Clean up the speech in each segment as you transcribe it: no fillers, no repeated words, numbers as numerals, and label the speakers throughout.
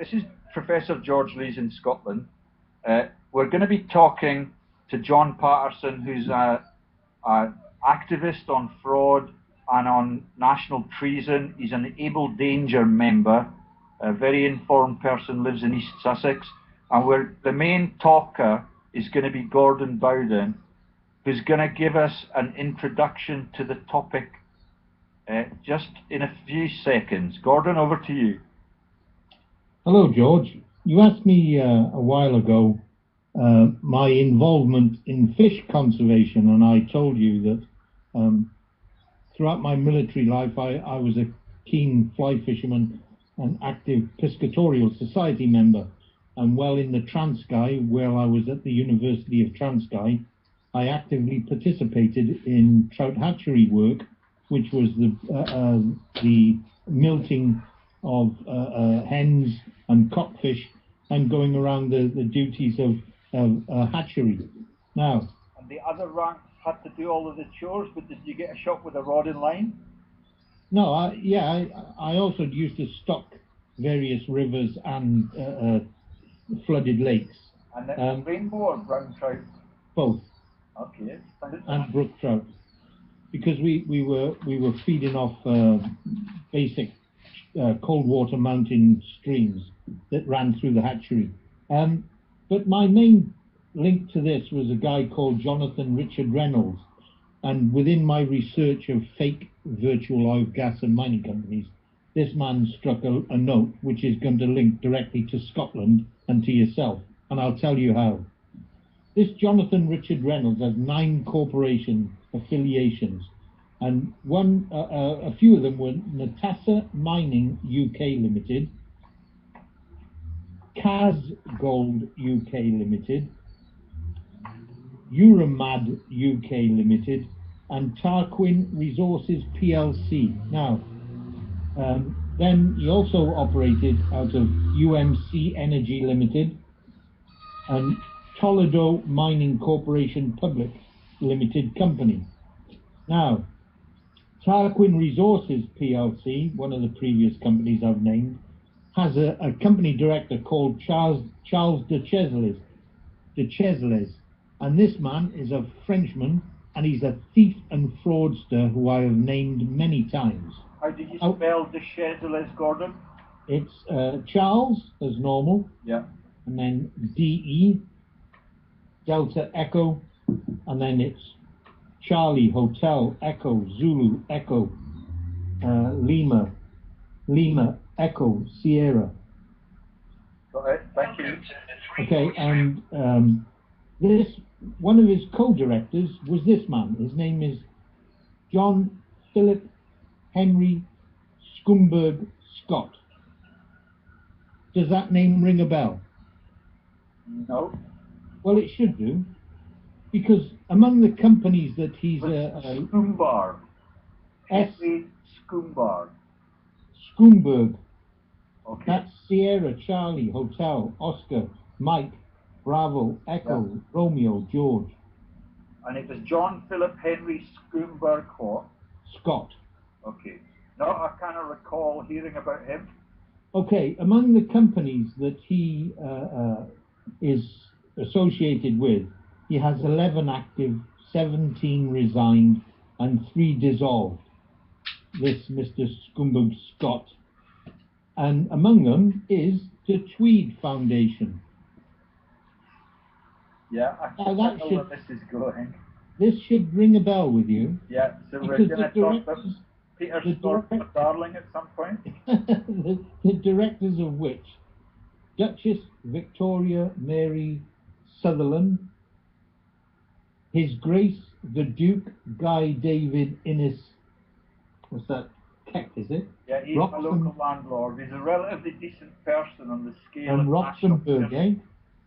Speaker 1: this is Professor George Lees in Scotland. We're going to be talking to John Patterson, who's a activist on fraud and on national treason. He's an Able Danger member, a very informed person, lives in East Sussex. And the main talker is going to be Gordon Bowden, who's going to give us an introduction to the topic just in a few seconds. Gordon, over to you.
Speaker 2: Hello, George. You asked me a while ago my involvement in fish conservation, and I told you that throughout my military life I was a keen fly fisherman and active piscatorial society member. And well, in the Transkei, where I was at the University of Transkei, I actively participated in trout hatchery work, which was the milting of hens and cockfish and going around the duties of hatchery. Now,
Speaker 1: and the other ranks had to do all of the chores, but did you get a shot with a rod and line?
Speaker 2: No, I also used to stock various rivers and flooded lakes.
Speaker 1: And then rainbow or brown trout?
Speaker 2: Both.
Speaker 1: Okay.
Speaker 2: And brook trout, because we were feeding off basic cold water mountain streams that ran through the hatchery. But my main link to this was a guy called Jonathan Richard Reynolds, and within my research of fake virtual oil, gas and mining companies, this man struck a note which is going to link directly to Scotland and to yourself, and I'll tell you how. This Jonathan Richard Reynolds has 9 corporation affiliations, and a few of them were Natasa Mining UK Limited, Kaz Gold UK Limited, Euromad UK Limited, and Tarquin Resources PLC. Now, then he also operated out of UMC Energy Limited and Toledo Mining Corporation Public Limited Company. Now, Tarquin Resources PLC, one of the previous companies I've named, has a company director called Charles de Chesles, and this man is a Frenchman, and he's a thief and fraudster who I have named many times.
Speaker 1: How do you spell de Chesles, Gordon?
Speaker 2: It's Charles as normal,
Speaker 1: yeah,
Speaker 2: and then DE, Delta Echo, and then it's Charlie Hotel Echo Zulu Echo Lima Echo Sierra.
Speaker 1: Got it. Thank you.
Speaker 2: Okay, and this one of his co-directors was this man. His name is John Philip Henry Scumberg Scott. Does that name ring a bell?
Speaker 1: No.
Speaker 2: Well, it should do, because among the companies that he's
Speaker 1: Scumberg. Scumberg.
Speaker 2: Scumberg.
Speaker 1: Okay.
Speaker 2: That's Sierra Charlie Hotel Oscar Mike Bravo Echo Romeo George.
Speaker 1: And it was John Philip Henry Scumberg what?
Speaker 2: Scott.
Speaker 1: Okay. No, I cannot recall hearing about him.
Speaker 2: Okay, among the companies that he is associated with, he has 11 active, 17 resigned, and 3 dissolved. This Mr. Scumberg Scott. And among them is the Tweed Foundation.
Speaker 1: Yeah, I know where this is going.
Speaker 2: This should ring a bell with you.
Speaker 1: Yeah, so we're going to talk about Peter Stork Darling at some point.
Speaker 2: the directors of which, Duchess Victoria Mary Sutherland, His Grace the Duke Guy David Innes, what's that, Keck, is it?
Speaker 1: Yeah, he's a local landlord. He's a relatively decent person on the scale
Speaker 2: and
Speaker 1: of
Speaker 2: Roxenberg,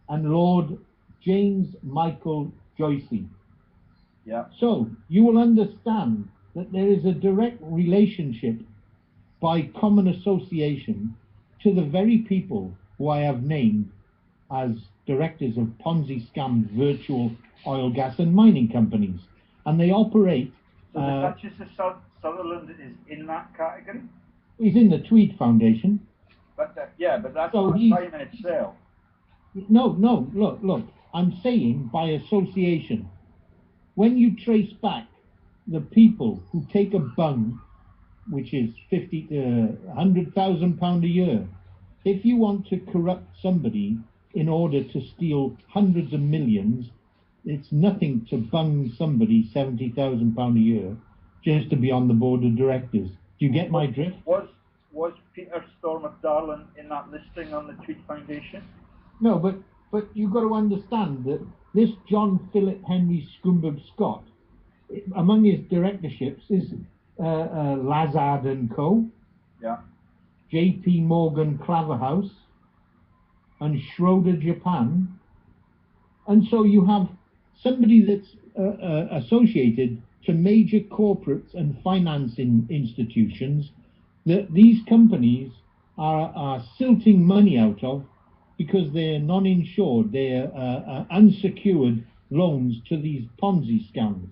Speaker 2: and Lord James Michael Joycey.
Speaker 1: Yeah.
Speaker 2: So you will understand that there is a direct relationship by common association to the very people who I have named as directors of Ponzi scam virtual oil, gas and mining companies. And they operate...
Speaker 1: So the Duchess of Sutherland is in that category?
Speaker 2: He's in the Tweed Foundation.
Speaker 1: But yeah, but that's
Speaker 2: So
Speaker 1: not a
Speaker 2: he's
Speaker 1: crime in itself.
Speaker 2: no. Look. I'm saying by association. When you trace back the people who take a bung, which is 50 to 100,000 pound a year, if you want to corrupt somebody in order to steal hundreds of millions, it's nothing to bung somebody 70,000 pound a year just to be on the board of directors. Do you get my drift?
Speaker 1: Was Peter Storr McDarlin in that listing on the Tweed Foundation?
Speaker 2: No, but you've got to understand that this John Philip Henry Scumberg Scott, among his directorships is Lazard and Co.
Speaker 1: Yeah.
Speaker 2: J.P. Morgan Claverhouse and Schroeder Japan, and so you have somebody that's associated to major corporates and financing institutions that these companies are silting money out of because they're non-insured, they're unsecured loans to these Ponzi scams,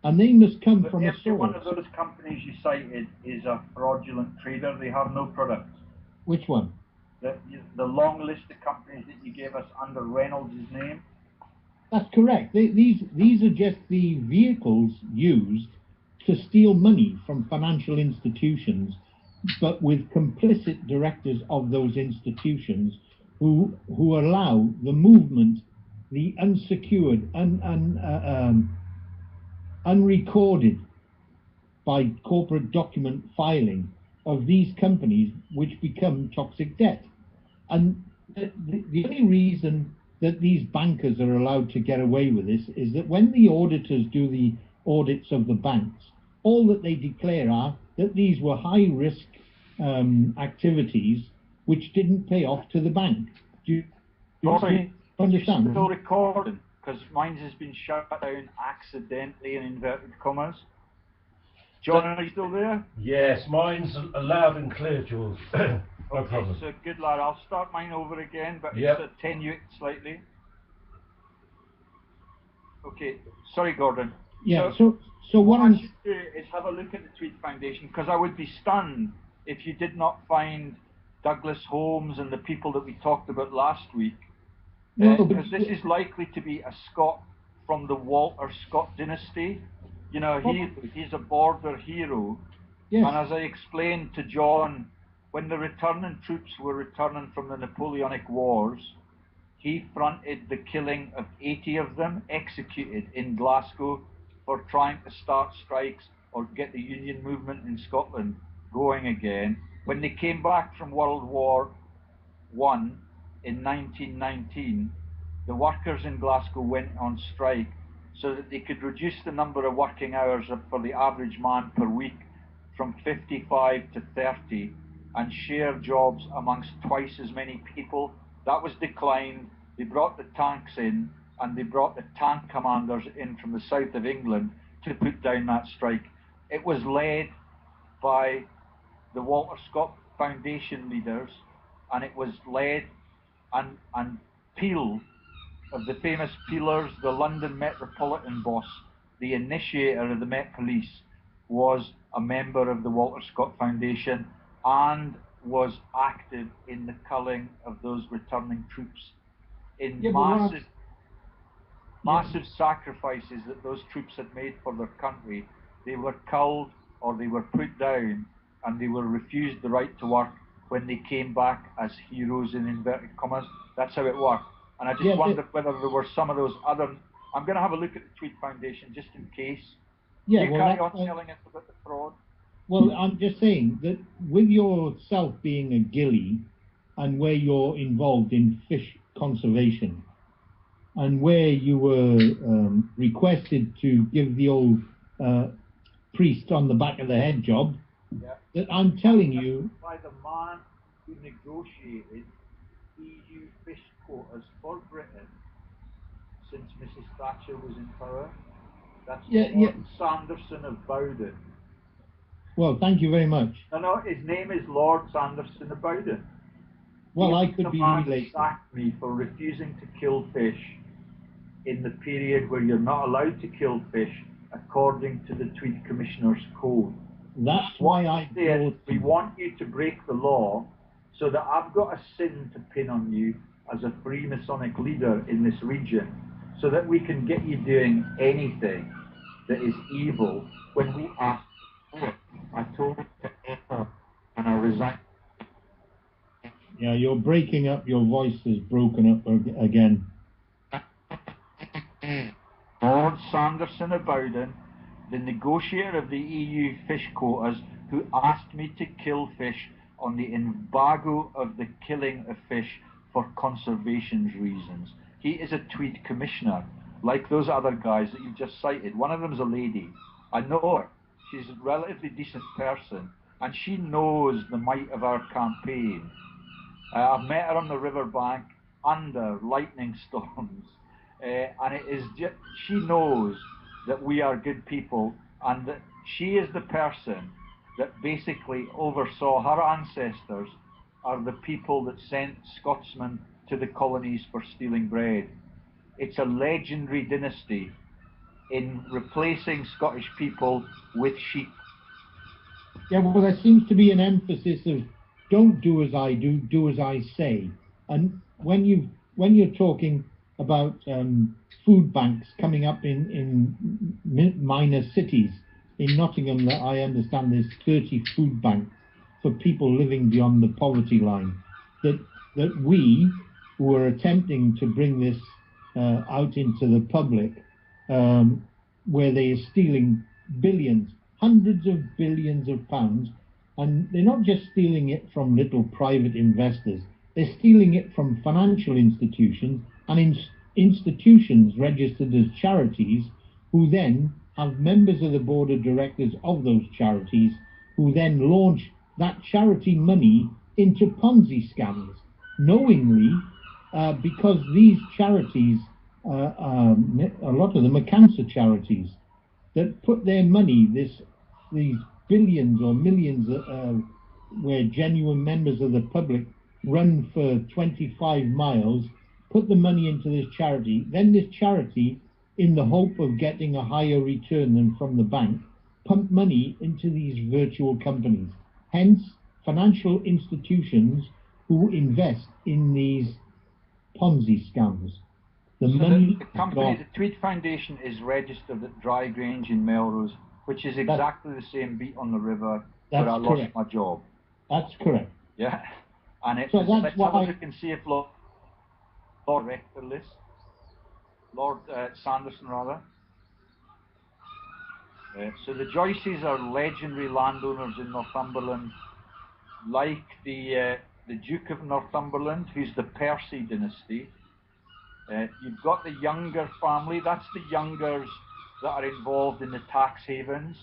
Speaker 2: and they must come
Speaker 1: But
Speaker 2: from a
Speaker 1: every
Speaker 2: source.
Speaker 1: one of those companies you cited is a fraudulent trader. They have no products.
Speaker 2: Which one?
Speaker 1: The long list of companies that you gave us under Reynolds' name.
Speaker 2: That's correct. These are just the vehicles used to steal money from financial institutions, but with complicit directors of those institutions who allow the movement, the unsecured, unrecorded by corporate document filing of these companies, which become toxic debt. And the only reason that these bankers are allowed to get away with this is that when the auditors do the audits of the banks, all that they declare are that these were high risk activities which didn't pay off to the bank. Do you understand?
Speaker 1: Still recording, because mine has been shut down accidentally in inverted commas. John, are you still there?
Speaker 3: Yes, mine's loud and clear, George. No problem.
Speaker 1: So good lad, I'll start mine over again, but
Speaker 3: Yep.
Speaker 1: it's attenuate slightly. Okay, sorry Gordon.
Speaker 2: Yeah, so what
Speaker 1: I
Speaker 2: I'm
Speaker 1: should do is have a look at the Tweed Foundation, because I would be stunned if you did not find Douglas Holmes and the people that we talked about last week. Because this is likely to be a Scot from the Walter Scott dynasty. You know, he's a border hero.
Speaker 2: Yes.
Speaker 1: And as I explained to John, when the returning troops were returning from the Napoleonic Wars, he fronted the killing of 80 of them, executed in Glasgow for trying to start strikes or get the Union movement in Scotland going again. When they came back from World War I in 1919, the workers in Glasgow went on strike so that they could reduce the number of working hours for the average man per week from 55 to 30 and share jobs amongst twice as many people. That was declined. They brought the tanks in, and they brought the tank commanders in from the south of England to put down that strike. It was led by the Walter Scott Foundation leaders, and it was led and Peel, of the famous Peelers, the London Metropolitan boss, the initiator of the Met Police, was a member of the Walter Scott Foundation and was active in the culling of those returning troops in massive sacrifices that those troops had made for their country. They were culled or they were put down, and they were refused the right to work when they came back as heroes in inverted commas. That's how it worked. And I just wondered whether there were some of those other... I'm going to have a look at the Tweed Foundation just in case.
Speaker 2: Yeah,
Speaker 1: you carry on telling us about the fraud.
Speaker 2: Well, I'm just saying that with yourself being a ghillie and where you're involved in fish conservation and where you were requested to give the old priest on the back of the head job, that I'm telling you...
Speaker 1: By the man who negotiated EU fish quotas for Britain since Mrs. Thatcher was in power. That's Lord Sanderson of Bowden.
Speaker 2: Well, thank you very much.
Speaker 1: No, his name is Lord Sanderson of Bowden.
Speaker 2: Well, I could be related.
Speaker 1: Sacked me for refusing to kill fish in the period where you're not allowed to kill fish according to the Tweed Commissioner's Code.
Speaker 2: That's why I brought...
Speaker 1: We want you to break the law so that I've got a sin to pin on you as a Freemasonic leader in this region, so that we can get you doing anything that is evil when we ask for it. I told you to enter and I resigned.
Speaker 2: Yeah, you're breaking up. Your voice is broken up again.
Speaker 1: Lord Sanderson of Bowden, the negotiator of the EU fish quotas, who asked me to kill fish on the embargo of the killing of fish for conservation reasons. He is a Tweed commissioner, like those other guys that you've just cited. One of them is a lady. I know her. She's a relatively decent person, and she knows the might of our campaign. I've met her on the riverbank under lightning storms, and it is she knows that we are good people, and that she is the person that basically oversaw her ancestors are the people that sent Scotsmen to the colonies for stealing bread. It's a legendary dynasty in replacing Scottish people with sheep.
Speaker 2: Yeah, well, there seems to be an emphasis of don't do as I do, do as I say. And when you're talking about food banks coming up in minor cities, in Nottingham, that I understand there's 30 food banks for people living beyond the poverty line. That we, who are attempting to bring this out into the public, where they are stealing billions, hundreds of billions of pounds, and they're not just stealing it from little private investors, they're stealing it from financial institutions and institutions registered as charities, who then have members of the board of directors of those charities, who then launch that charity money into Ponzi scams, knowingly, because these charities, a lot of them are cancer charities, that put their money, these billions or millions, where genuine members of the public run for 25 miles, put the money into this charity. Then this charity, in the hope of getting a higher return than from the bank, pump money into these virtual companies. Hence, financial institutions who invest in these Ponzi scams.
Speaker 1: The company, the Tweed Foundation, is registered at Dry Grange in Melrose, which is exactly the same beat on the river where I lost my job.
Speaker 2: That's correct.
Speaker 1: Yeah, and it's,
Speaker 2: so
Speaker 1: let's have a look and see if Lord Rector list, Lord Sanderson rather. So the Joyces are legendary landowners in Northumberland, like the Duke of Northumberland, who's the Percy dynasty. You've got the Younger family. That's the Youngers that are involved in the tax havens,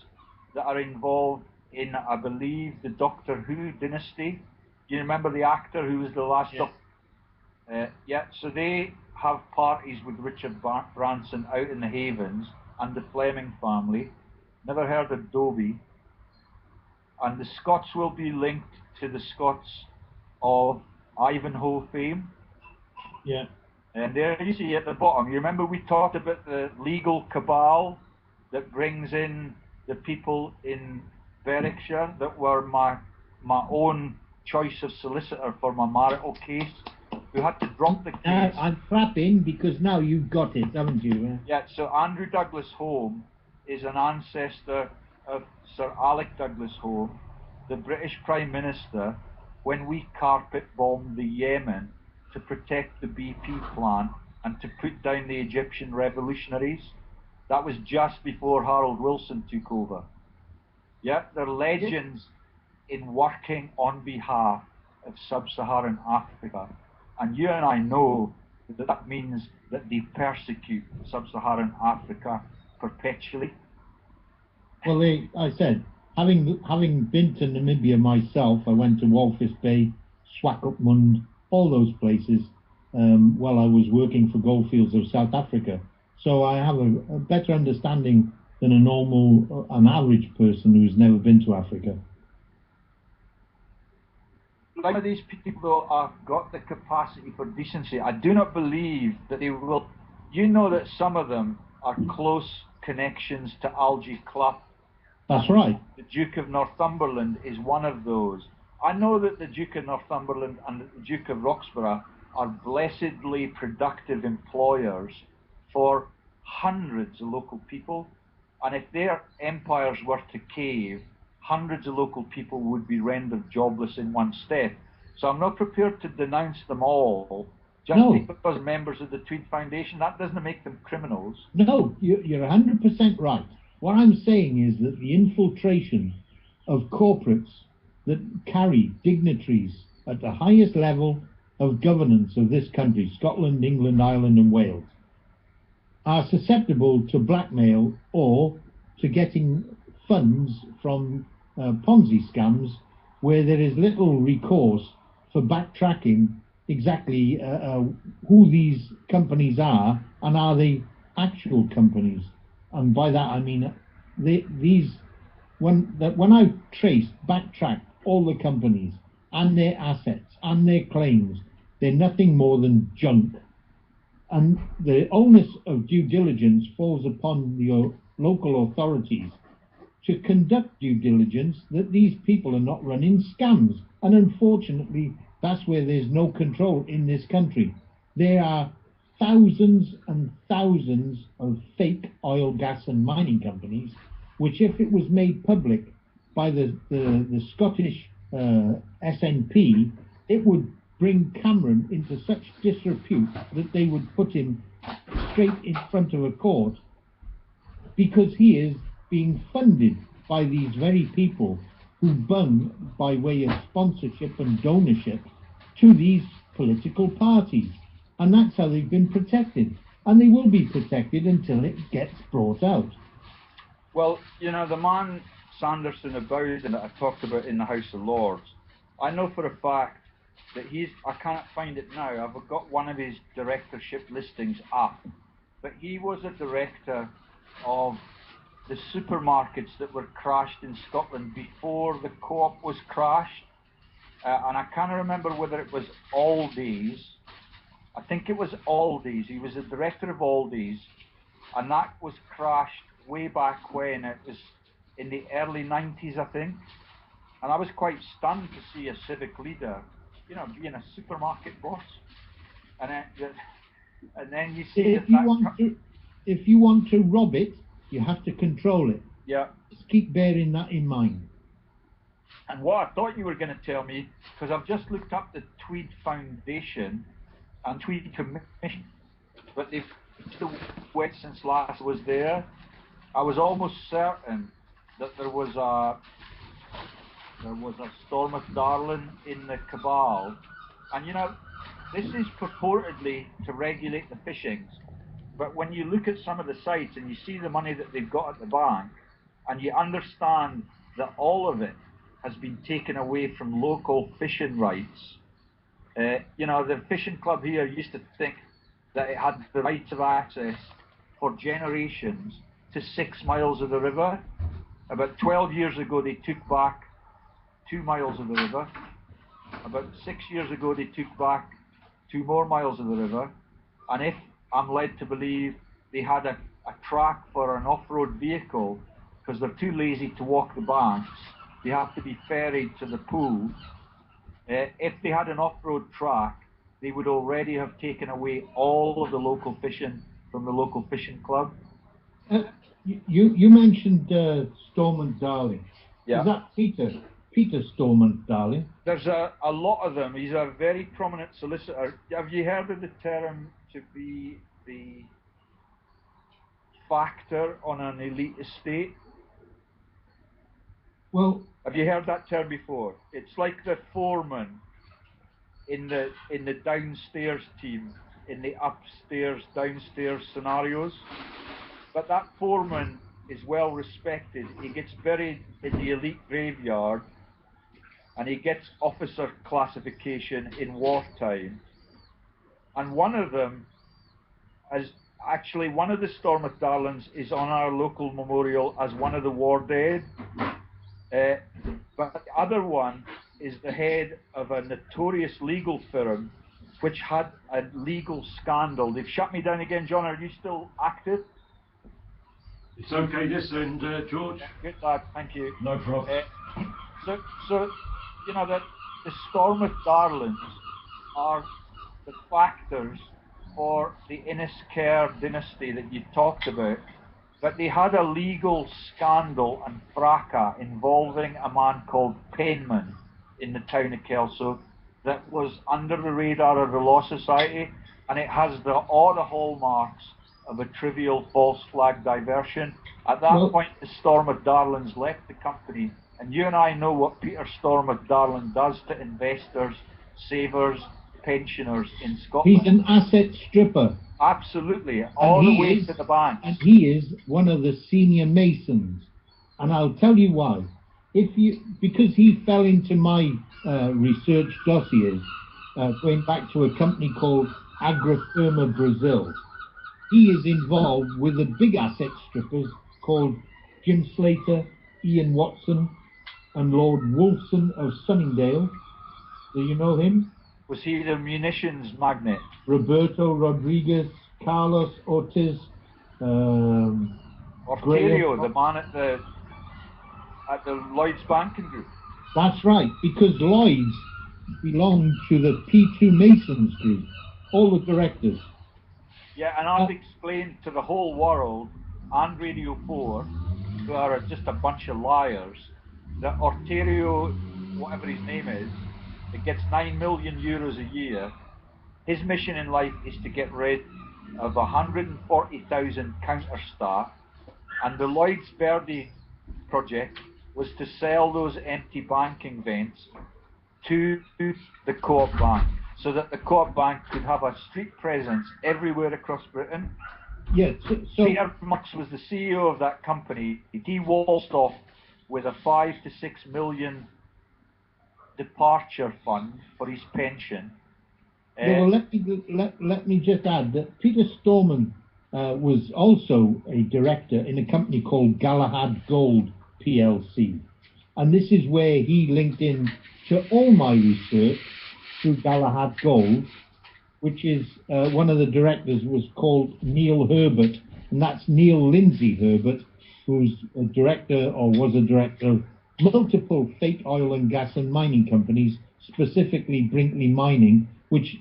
Speaker 1: that are involved in, I believe, the Doctor Who dynasty. Do you remember the actor who was the last Doctor? Yeah, so they have parties with Richard Branson out in the havens, and the Fleming family. Never heard of Dobie. And the Scots will be linked to the Scots of Ivanhoe fame.
Speaker 2: Yeah.
Speaker 1: And there you see at the bottom, you remember we talked about the legal cabal that brings in the people in Berwickshire that were my own choice of solicitor for my marital case, who had to drop the case.
Speaker 2: I'm clapping because now you've got it, haven't you?
Speaker 1: Yeah, so Andrew Douglas Home is an ancestor of Sir Alec Douglas Home, the British Prime Minister, when we carpet bombed the Yemen to protect the BP plant and to put down the Egyptian revolutionaries. That was just before Harold Wilson took over. Yeah, they're legends in working on behalf of sub-Saharan Africa. And you and I know that that means that they persecute sub-Saharan Africa perpetually.
Speaker 2: Well, I said, having been to Namibia myself, I went to Walvis Bay, Swakopmund, all those places, while I was working for Goldfields of South Africa. So I have a better understanding than an average person who's never been to Africa.
Speaker 1: Like these people have got the capacity for decency. I do not believe that they will. You know that some of them are close connections to Algie Clough.
Speaker 2: That's right.
Speaker 1: The Duke of Northumberland is one of those. I know that the Duke of Northumberland and the Duke of Roxburgh are blessedly productive employers for hundreds of local people, and if their empires were to cave, hundreds of local people would be rendered jobless in one step. So I'm not prepared to denounce them all just because members of the Tweed Foundation. That doesn't make them criminals.
Speaker 2: No, you're 100% right. What I'm saying is that the infiltration of corporates that carry dignitaries at the highest level of governance of this country, Scotland, England, Ireland and Wales, are susceptible to blackmail or to getting funds from Ponzi scams where there is little recourse for backtracking exactly who these companies are and are they actual companies. And by that I mean when I backtrack all the companies and their assets and their claims, they're nothing more than junk. And the onus of due diligence falls upon the local authorities to conduct due diligence that these people are not running scams. And unfortunately, that's where there's no control in this country. There are thousands and thousands of fake oil, gas and mining companies, which if it was made public by the Scottish SNP, it would bring Cameron into such disrepute that they would put him straight in front of a court, because he is being funded by these very people who bung by way of sponsorship and donorship to these political parties. And that's how they've been protected. And they will be protected until it gets brought out.
Speaker 1: Well, you know, the man Sanderson of Bowden that I talked about in the House of Lords, I know for a fact that I can't find it now, I've got one of his directorship listings up, but he was a director of the supermarkets that were crashed in Scotland before the Co-op was crashed, and I can't remember whether it was Aldi's. I think it was Aldi's. He was the director of Aldi's, and that was crashed way back when. It was in the early 90s, I think, and I was quite stunned to see a civic leader, you know, being a supermarket boss, and then you see
Speaker 2: if you want to rob it, you have to control it.
Speaker 1: Yeah.
Speaker 2: Just keep bearing that in mind.
Speaker 1: And what I thought you were going to tell me, because I've just looked up the Tweed Foundation and Tweed Commission, but they've still wet since last was there. I was almost certain that there was a Stormouth Darling in the cabal, and you know, this is purportedly to regulate the fishings, but when you look at some of the sites and you see the money that they've got at the bank, and you understand that all of it has been taken away from local fishing rights. You know, the fishing club here used to think that it had the right of access for generations to 6 miles of the river. About 12 years ago, they took back 2 miles of the river. About 6 years ago, they took back 2 more miles of the river. And if I'm led to believe they had a track for an off-road vehicle, because they're too lazy to walk the banks, they have to be ferried to the pool. If they had an off-road track, they would already have taken away all of the local fishing from the local fishing club.
Speaker 2: You mentioned Stormont Darling.
Speaker 1: Yeah.
Speaker 2: Is that Peter Stormont Darling?
Speaker 1: There's a lot of them. He's a very prominent solicitor. Have you heard of the term to be the factor on an elite estate?
Speaker 2: Well,
Speaker 1: have you heard that term before? It's like the foreman in the downstairs team, in the upstairs, downstairs scenarios. But that foreman is well respected. He gets buried in the elite graveyard, and he gets officer classification in wartime. And one of them is actually, one of the Stormouth Darlings is on our local memorial as one of the war dead. But the other one is the head of a notorious legal firm which had a legal scandal. They've shut me down again, John. Are you still active?
Speaker 3: It's okay this end, George.
Speaker 1: Good lad, thank you.
Speaker 3: No problem.
Speaker 1: So you know, that the Stormouth Darlings are the factors for the Inniscare dynasty that you talked about, but they had a legal scandal and fracas involving a man called Penman in the town of Kelso that was under the radar of the Law Society, and it has all the hallmarks of a trivial false flag diversion. At that point, the Stormouth Darlings left the company, and you and I know what Peter Stormouth Darling does to investors, savers, pensioners in Scotland.
Speaker 2: He's an asset stripper.
Speaker 1: Absolutely, all the way to the bank.
Speaker 2: And he is one of the senior masons, and I'll tell you why. Because he fell into my research dossiers, going back to a company called Agrofirma Brazil. He is involved with the big asset strippers called Jim Slater, Ian Watson, and Lord Wolfson of Sunningdale. Do you know him?
Speaker 1: Was he the munitions magnate?
Speaker 2: Roberto Rodriguez, Carlos Ortiz,
Speaker 1: Orterio, the man at the Lloyd's Banking Group.
Speaker 2: That's right, because Lloyd's belonged to the P2 Masons group, all the directors.
Speaker 1: Yeah, and I've explained to the whole world and Radio 4, who are just a bunch of liars, that Orterio, whatever his name is, that gets 9 million euros a year, his mission in life is to get rid of 140,000 counter staff, and the Lloyds Verdi project was to sell those empty banking vents to the Co-op Bank, so that the Co-op Bank could have a street presence everywhere across Britain.
Speaker 2: Yes. So
Speaker 1: Peter Mux was the CEO of that company. He waltzed off with a 5 to 6 million departure fund for his pension.
Speaker 2: Well, let me just add that Peter Storman was also a director in a company called Galahad Gold PLC. And this is where he linked in to all my research through Galahad Gold, which is one of the directors was called Neil Herbert, and that's Neil Lindsay Herbert, who's a director or was a director of multiple fake oil and gas and mining companies, specifically Brinkley Mining, which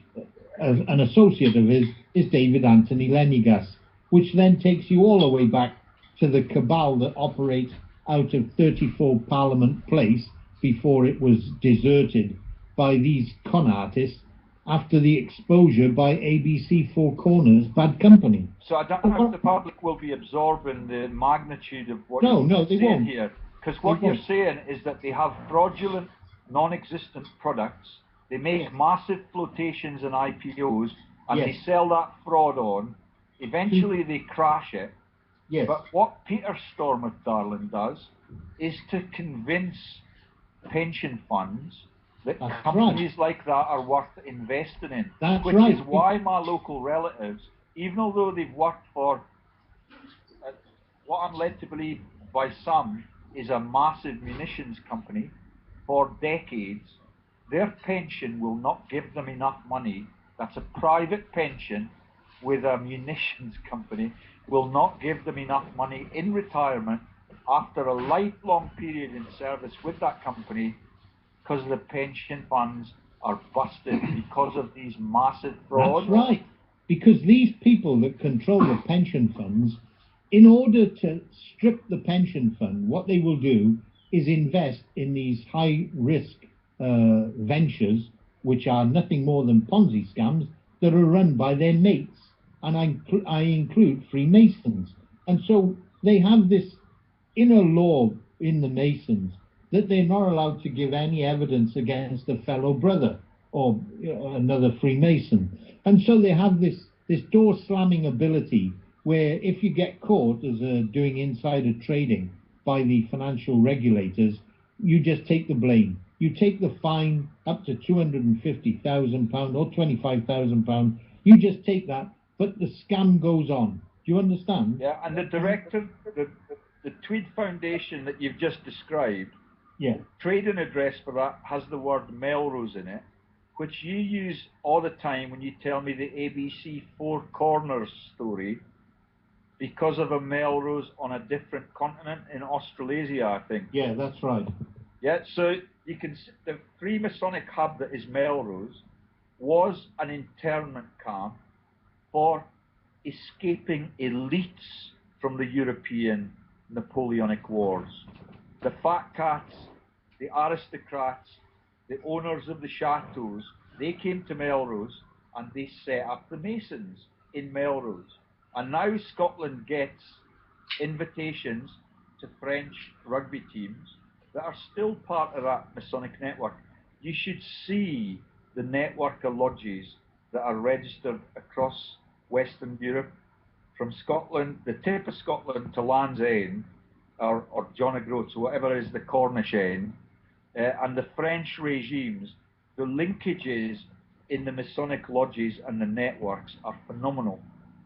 Speaker 2: an associate of his is David Anthony Lenegas, which then takes you all the way back to the cabal that operates out of 34 Parliament Place before it was deserted by these con artists after the exposure by ABC Four Corners Bad Company.
Speaker 1: So I don't know if the public will be absorbing the magnitude of what you're saying here. Because what you're saying is that they have fraudulent, non-existent products, they make massive flotations and IPOs, and they sell that fraud on. Eventually they crash it.
Speaker 2: Yes.
Speaker 1: But what Peter Stormouth Darling does is to convince pension funds that companies like that are worth investing in. Which is why my local relatives, even although they've worked for what I'm led to believe by some is a massive munitions company for decades, their pension will not give them enough money. That's a private pension with a munitions company, will not give them enough money in retirement after a lifelong period in service with that company, because the pension funds are busted because of these massive frauds.
Speaker 2: That's right, because these people that control the pension funds, in order to strip the pension fund, what they will do is invest in these high-risk ventures, which are nothing more than Ponzi scams that are run by their mates, and I include Freemasons. And so they have this inner law in the Masons that they're not allowed to give any evidence against a fellow brother or another Freemason. And so they have this door-slamming ability where if you get caught as doing insider trading by the financial regulators, you just take the blame. You take the fine up to £250,000 or £25,000. You just take that, but the scam goes on. Do you understand?
Speaker 1: Yeah, and the director, the Tweed Foundation that you've just described, trading address for that has the word Melrose in it, which you use all the time when you tell me the ABC Four Corners story, because of a Melrose on a different continent in Australasia, I think.
Speaker 2: Yeah, that's right.
Speaker 1: Yeah, so you can see the Freemasonic hub that is Melrose was an internment camp for escaping elites from the European Napoleonic Wars. The fat cats, the aristocrats, the owners of the chateaus, they came to Melrose and they set up the Masons in Melrose. And now Scotland gets invitations to French rugby teams that are still part of that Masonic network. You should see the network of lodges that are registered across Western Europe, from Scotland, the tip of Scotland to Land's End, or John O'Groats, whatever is the Cornish end, and the French regimes. The linkages in the Masonic lodges and the networks are phenomenal.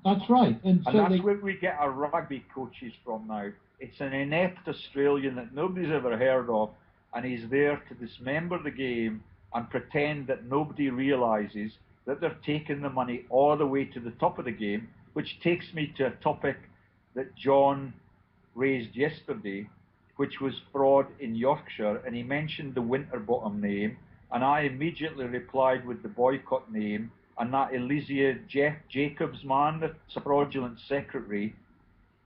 Speaker 2: That's right. And so
Speaker 1: that's where we get our rugby coaches from now. It's an inept Australian that nobody's ever heard of, and he's there to dismember the game and pretend that nobody realises that they're taking the money all the way to the top of the game, which takes me to a topic that John raised yesterday, which was fraud in Yorkshire, and he mentioned the Winterbottom name, and I immediately replied with the boycott name, and that Elysia Jacobs man, the fraudulent secretary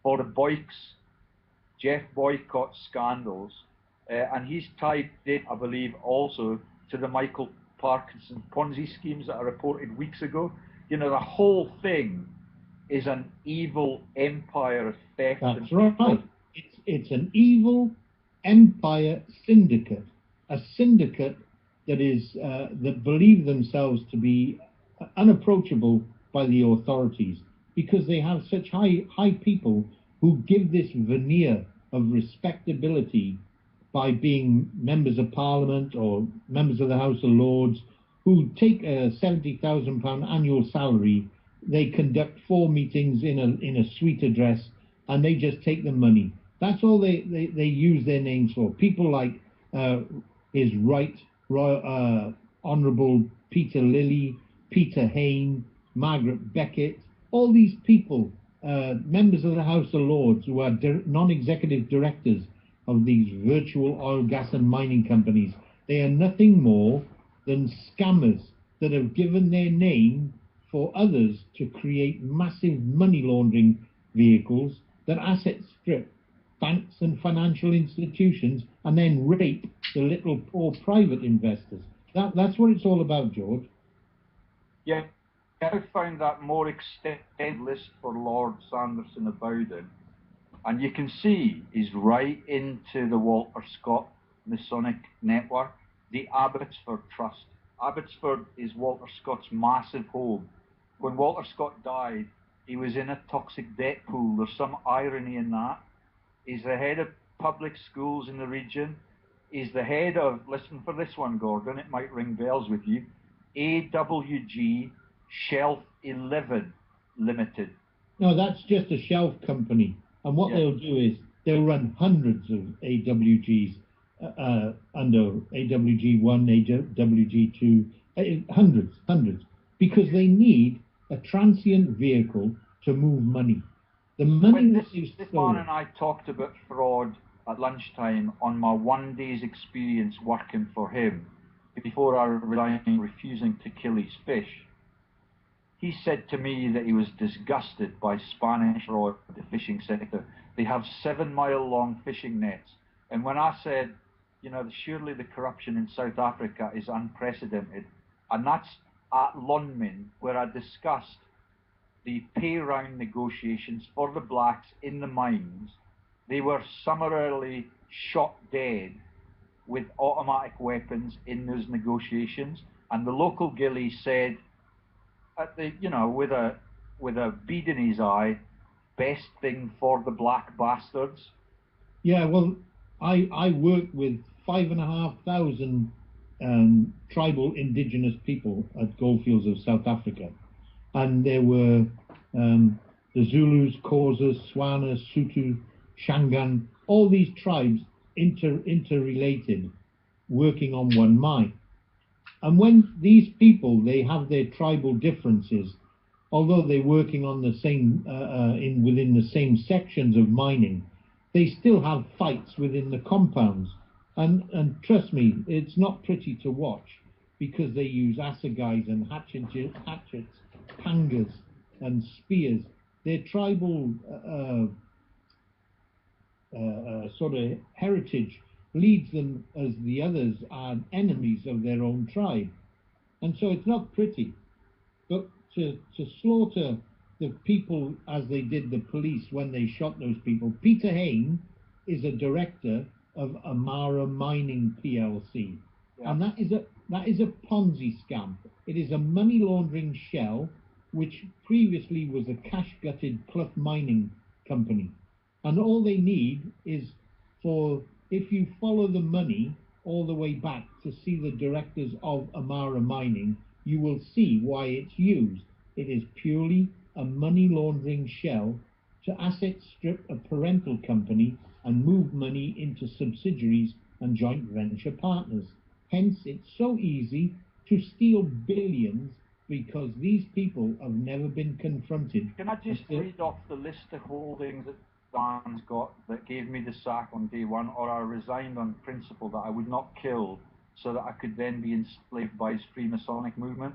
Speaker 1: for the Boykes, Jeff Boycott scandals, and he's tied in, I believe, also to the Michael Parkinson Ponzi schemes that I reported weeks ago. You know, the whole thing is an evil empire of theft.
Speaker 2: That's right. It's an evil empire syndicate, a syndicate that is that believe themselves to be unapproachable by the authorities, because they have such high people who give this veneer of respectability by being members of Parliament or members of the House of Lords, who take a £70,000 annual salary. They conduct 4 meetings in a suite address, and they just take the money. That's all they use their names for. People like His Right Honourable Peter Lilly, Peter Hayne, Margaret Beckett, all these people, members of the House of Lords, who are non-executive directors of these virtual oil, gas and mining companies. They are nothing more than scammers that have given their name for others to create massive money laundering vehicles that asset strip banks and financial institutions and then rape the little poor private investors. That's what it's all about, George.
Speaker 1: Yeah, I found that more extended list for Lord Sanderson of Bowden, and you can see he's right into the Walter Scott Masonic network, the Abbotsford Trust. Abbotsford is Walter Scott's massive home. When Walter Scott died, he was in a toxic debt pool. There's some irony in that. He's the head of public schools in the region. He's the head of, listen for this one, Gordon, it might ring bells with you, AWG Shelf 11 Limited.
Speaker 2: No, that's just a shelf company. And what they'll do is they'll run hundreds of AWGs under AWG 1, AWG 2, hundreds, because they need a transient vehicle to move money. The money that is
Speaker 1: Stefan and I talked about fraud at lunchtime on my 1 day's experience working for him before I resigned, refusing to kill his fish. He said to me that he was disgusted by Spanish fraud in the fishing sector. They have 7-mile-long fishing nets. And when I said, you know, surely the corruption in South Africa is unprecedented, and that's at Lonmin, where I discussed the pay round negotiations for the blacks in the mines. They were summarily shot dead with automatic weapons in those negotiations, and the local ghillie said, at the, you know, with a bead in his eye, best thing for the black bastards.
Speaker 2: Yeah, well, I worked with 5,500 tribal indigenous people at Goldfields of South Africa, and there were the Zulus, Xhosas, Swanas, Sutu, Shangan, all these tribes interrelated, working on one mine. And when these people, they have their tribal differences, although they're working on the same within the same sections of mining, they still have fights within the compounds. And trust me, it's not pretty to watch because they use assegais and hatchets, pangas, and spears. Their tribal sort of heritage leads them as the others are enemies of their own tribe. And so it's not pretty. But to slaughter the people as they did the police when they shot those people, Peter Hain is a director of Amara Mining PLC.
Speaker 1: Yeah.
Speaker 2: And that is a Ponzi scam. It is a money laundering shell which previously was a cash gutted Clough mining company. And all they need is for, if you follow the money all the way back to see the directors of Amara Mining, you will see why it's used. It is purely a money laundering shell to asset strip a parental company and move money into subsidiaries and joint venture partners. Hence, it's so easy to steal billions because these people have never been confronted.
Speaker 1: Can I just read off the list of holdings that Dan's got that gave me the sack on day one, or I resigned on principle that I would not kill so that I could then be enslaved by his Freemasonic movement?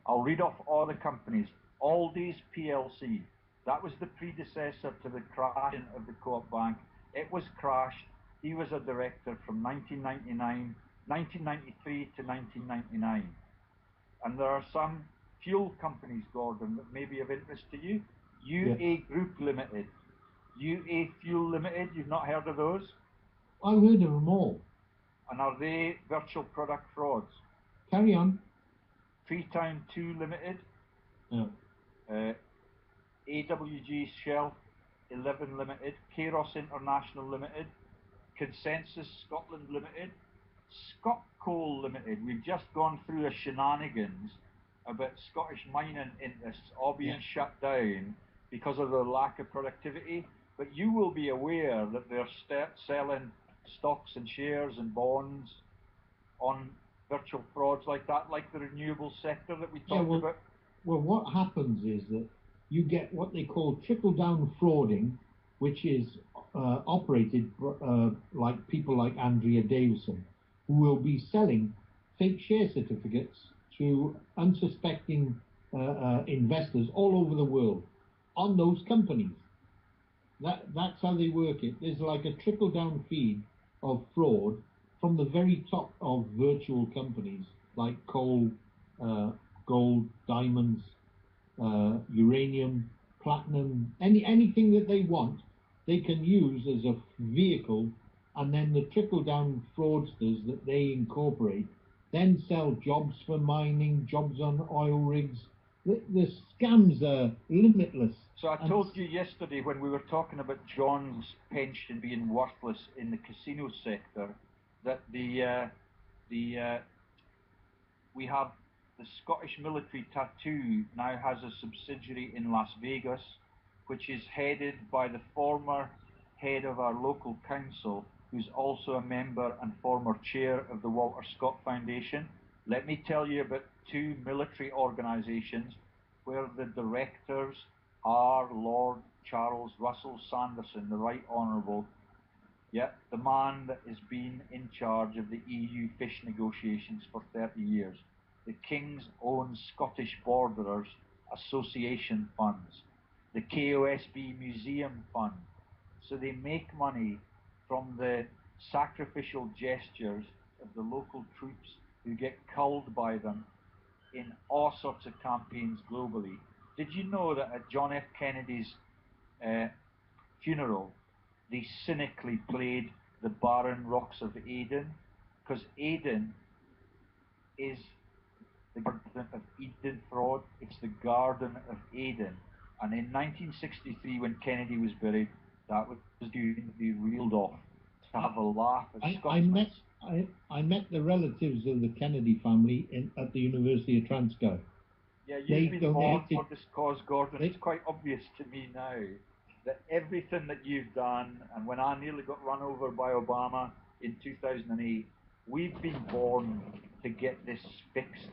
Speaker 1: I'll read off all the companies. Aldi's PLC, that was the predecessor to the crashing of the Co-op Bank. It was crashed. He was a director from 1993 to 1999. And there are some fuel companies, Gordon, that may be of interest to you. UA Group Limited, UA Fuel Limited, you've not heard of those?
Speaker 2: I've heard of them all.
Speaker 1: And are they virtual product frauds?
Speaker 2: Carry on.
Speaker 1: Freetown 2 Limited,
Speaker 2: No.
Speaker 1: AWG Shell 11 Limited, Kairos International Limited, Consensus Scotland Limited, Scott Coal Limited. We've just gone through a shenanigans about Scottish mining interests all being shut down because of their lack of productivity. But you will be aware that they're selling stocks and shares and bonds on virtual frauds like that, like the renewable sector that we talked about.
Speaker 2: Well, what happens is that you get what they call trickle-down frauding, which is operated like people like Andrea Davison, who will be selling fake share certificates to unsuspecting investors all over the world on those companies. That's how they work it. There's like a trickle-down feed of fraud from the very top of virtual companies like coal, gold, diamonds, uranium, platinum, anything that they want, they can use as a vehicle, and then the trickle-down fraudsters that they incorporate then sell jobs for mining, jobs on oil rigs. The scams are limitless.
Speaker 1: So I told you yesterday when we were talking about John's pension being worthless in the casino sector, that we have the Scottish Military Tattoo now has a subsidiary in Las Vegas, which is headed by the former head of our local council, who's also a member and former chair of the Walter Scott Foundation. Let me tell you about two military organisations where the directors are Lord Charles Russell Sanderson, the Right Honourable, the man that has been in charge of the EU fish negotiations for 30 years. The King's Own Scottish Borderers Association funds, the KOSB Museum Fund. So they make money from the sacrificial gestures of the local troops who get culled by them in all sorts of campaigns globally. Did you know that at John F. Kennedy's funeral, they cynically played the barren rocks of Aden? Because Aden is the Garden of Eden fraud. It's the Garden of Aden. And in 1963, when Kennedy was buried, that was due to be reeled off to have a laugh at Scotsmen.
Speaker 2: I met the relatives of the Kennedy family at the University of Transco.
Speaker 1: Yeah, you've been born for this cause, Gordon. It's quite obvious to me now that everything that you've done, and when I nearly got run over by Obama in 2008, we've been born to get this fixed.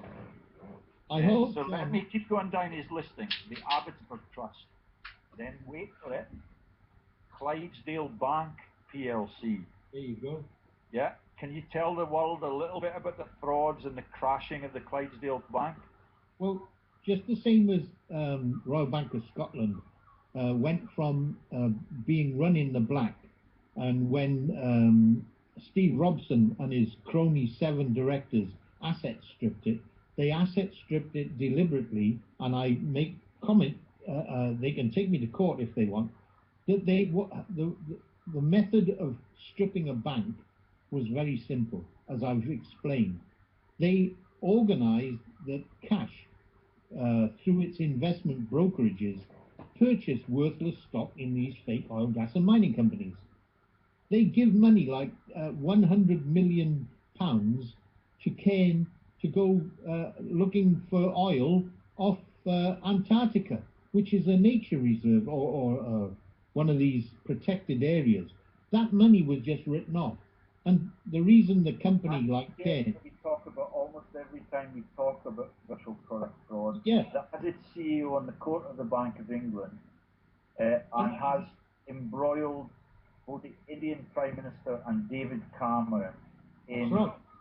Speaker 2: I hope
Speaker 1: so. Let me keep going down his listing. The Abbotsford Trust. Then wait for it. Clydesdale Bank PLC.
Speaker 2: There you go.
Speaker 1: Yeah. can you tell the world a little bit about the frauds and the crashing of the Clydesdale Bank?
Speaker 2: Well, just the same as Royal Bank of Scotland went from being run in the black, and when Steve Robson and his crony 7 directors asset stripped it, they asset stripped it deliberately, and I make comment, they can take me to court if they want, that the method of stripping a bank was very simple, as I've explained. They organized that cash, through its investment brokerages, purchased worthless stock in these fake oil, gas and mining companies. They give money like £100 million to Kane to go looking for oil off Antarctica, which is a nature reserve or one of these protected areas. That money was just written off. And the reason the company like Kane...
Speaker 1: We talk about almost every time we talk about virtual product fraud.
Speaker 2: Yeah.
Speaker 1: That has its CEO on the court of the Bank of England and has embroiled both the Indian Prime Minister and David Cameron in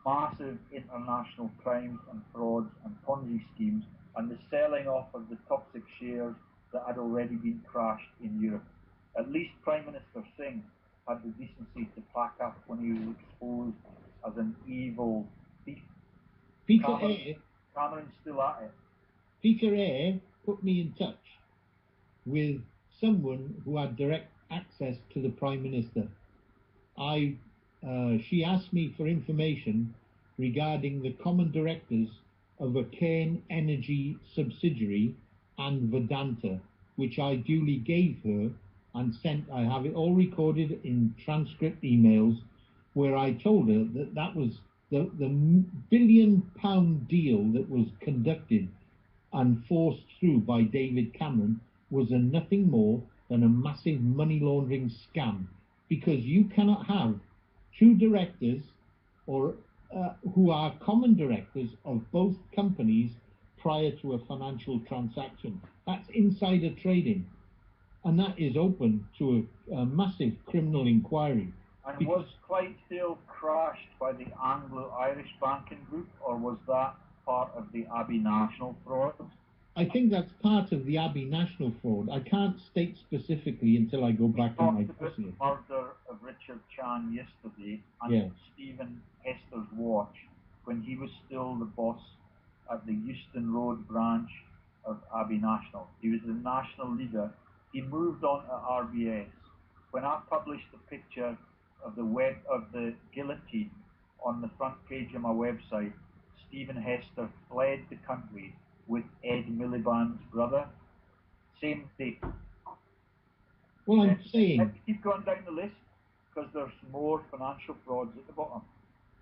Speaker 1: massive international crimes and frauds and Ponzi schemes and the selling off of the toxic shares that had already been crashed in Europe. At least Prime Minister Singh had the decency to pack up when he was exposed as an evil thief. Cameron's still at it.
Speaker 2: Peter Eyre put me in touch with someone who had direct access to the Prime Minister. She asked me for information regarding the common directors of a Cairn Energy subsidiary and Vedanta, which I duly gave her and sent. I have it all recorded in transcript emails where I told her that that was the £1 billion deal that was conducted and forced through by David Cameron was a nothing more than a massive money laundering scam, because you cannot have two directors or who are common directors of both companies prior to a financial transaction. That's insider trading, and that is open to a massive criminal inquiry.
Speaker 1: And was Clydesdale crashed by the Anglo-Irish banking group, or was that part of the Abbey National fraud?
Speaker 2: I think that's part of the Abbey National fraud. I can't state specifically until I go back to my dossier.
Speaker 1: The murder of Richard Chan yesterday and Stephen Hester's watch when he was still the boss at the Euston Road branch of Abbey National. He was the national leader. He moved on to RBS. When I published the picture of the guillotine on the front page of my website, Stephen Hester fled the country with Ed Miliband's brother. Same day.
Speaker 2: Well, I'm saying...
Speaker 1: Let's keep going down the list, because there's more financial frauds at the bottom.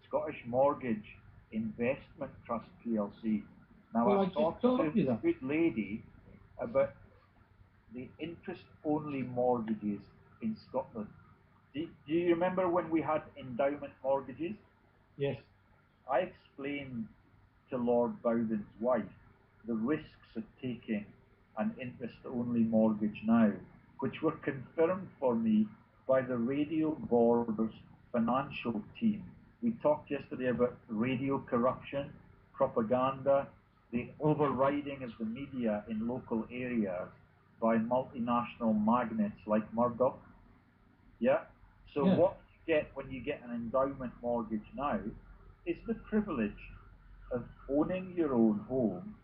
Speaker 1: Scottish Mortgage Investment Trust PLC. Now,
Speaker 2: well,
Speaker 1: I've talked to
Speaker 2: that
Speaker 1: good lady about the interest-only mortgages in Scotland. Do you remember when we had endowment mortgages?
Speaker 2: Yes.
Speaker 1: I explained to Lord Bowden's wife the risks of taking an interest-only mortgage now, which were confirmed for me by the Radio Board's financial team. We talked yesterday about radio corruption, propaganda, the overriding of the media in local areas by multinational magnates like Murdoch. Yeah? So what you get when you get an endowment mortgage now is the privilege of owning your own home,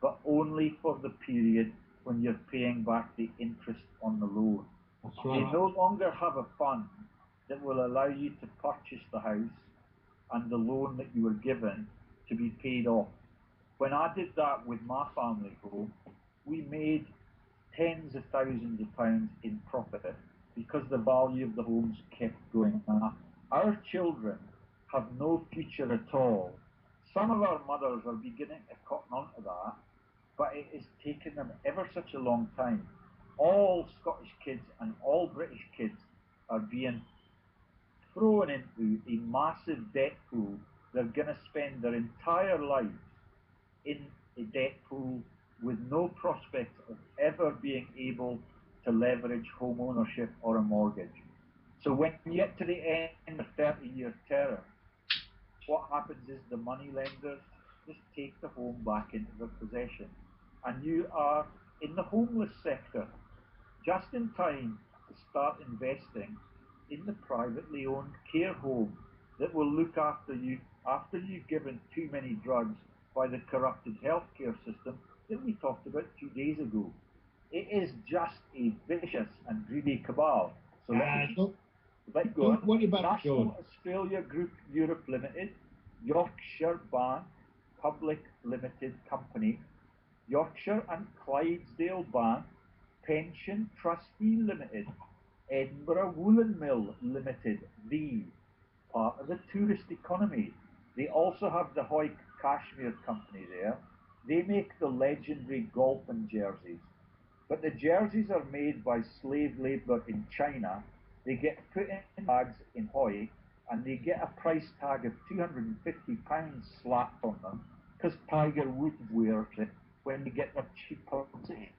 Speaker 1: but only for the period when you're paying back the interest on the loan.
Speaker 2: That's right.
Speaker 1: You no longer have a fund that will allow you to purchase the house and the loan that you were given to be paid off. When I did that with my family home, we made tens of thousands of pounds in profit because the value of the homes kept going up. Our children have no future at all. Some of our mothers are beginning to cotton on to that, but it has taken them ever such a long time. All Scottish kids and all British kids are being thrown into a massive debt pool. They're going to spend their entire lives in a debt pool with no prospect of ever being able to leverage home ownership or a mortgage. So when you get to the end of 30-year term, what happens is the money lenders just take the home back into their possession. And you are in the homeless sector, just in time to start investing in the privately owned care home that will look after you've given too many drugs by the corrupted healthcare system that we talked about 2 days ago. It is just a vicious and greedy cabal. So let go on.
Speaker 2: What about
Speaker 1: National Australia Group Europe Limited, Yorkshire Bank Public Limited Company, Yorkshire and Clydesdale Bank Pension Trustee Limited, Edinburgh Woolen Mill Limited, the part of the tourist economy. They also have the Hoy Cashmere Company there. They make the legendary golfing jerseys. But the jerseys are made by slave labour in China. They get put in bags in Hoy, and they get a price tag of £250 slapped on them because Tiger Woods wears it when they get their cheap publicity.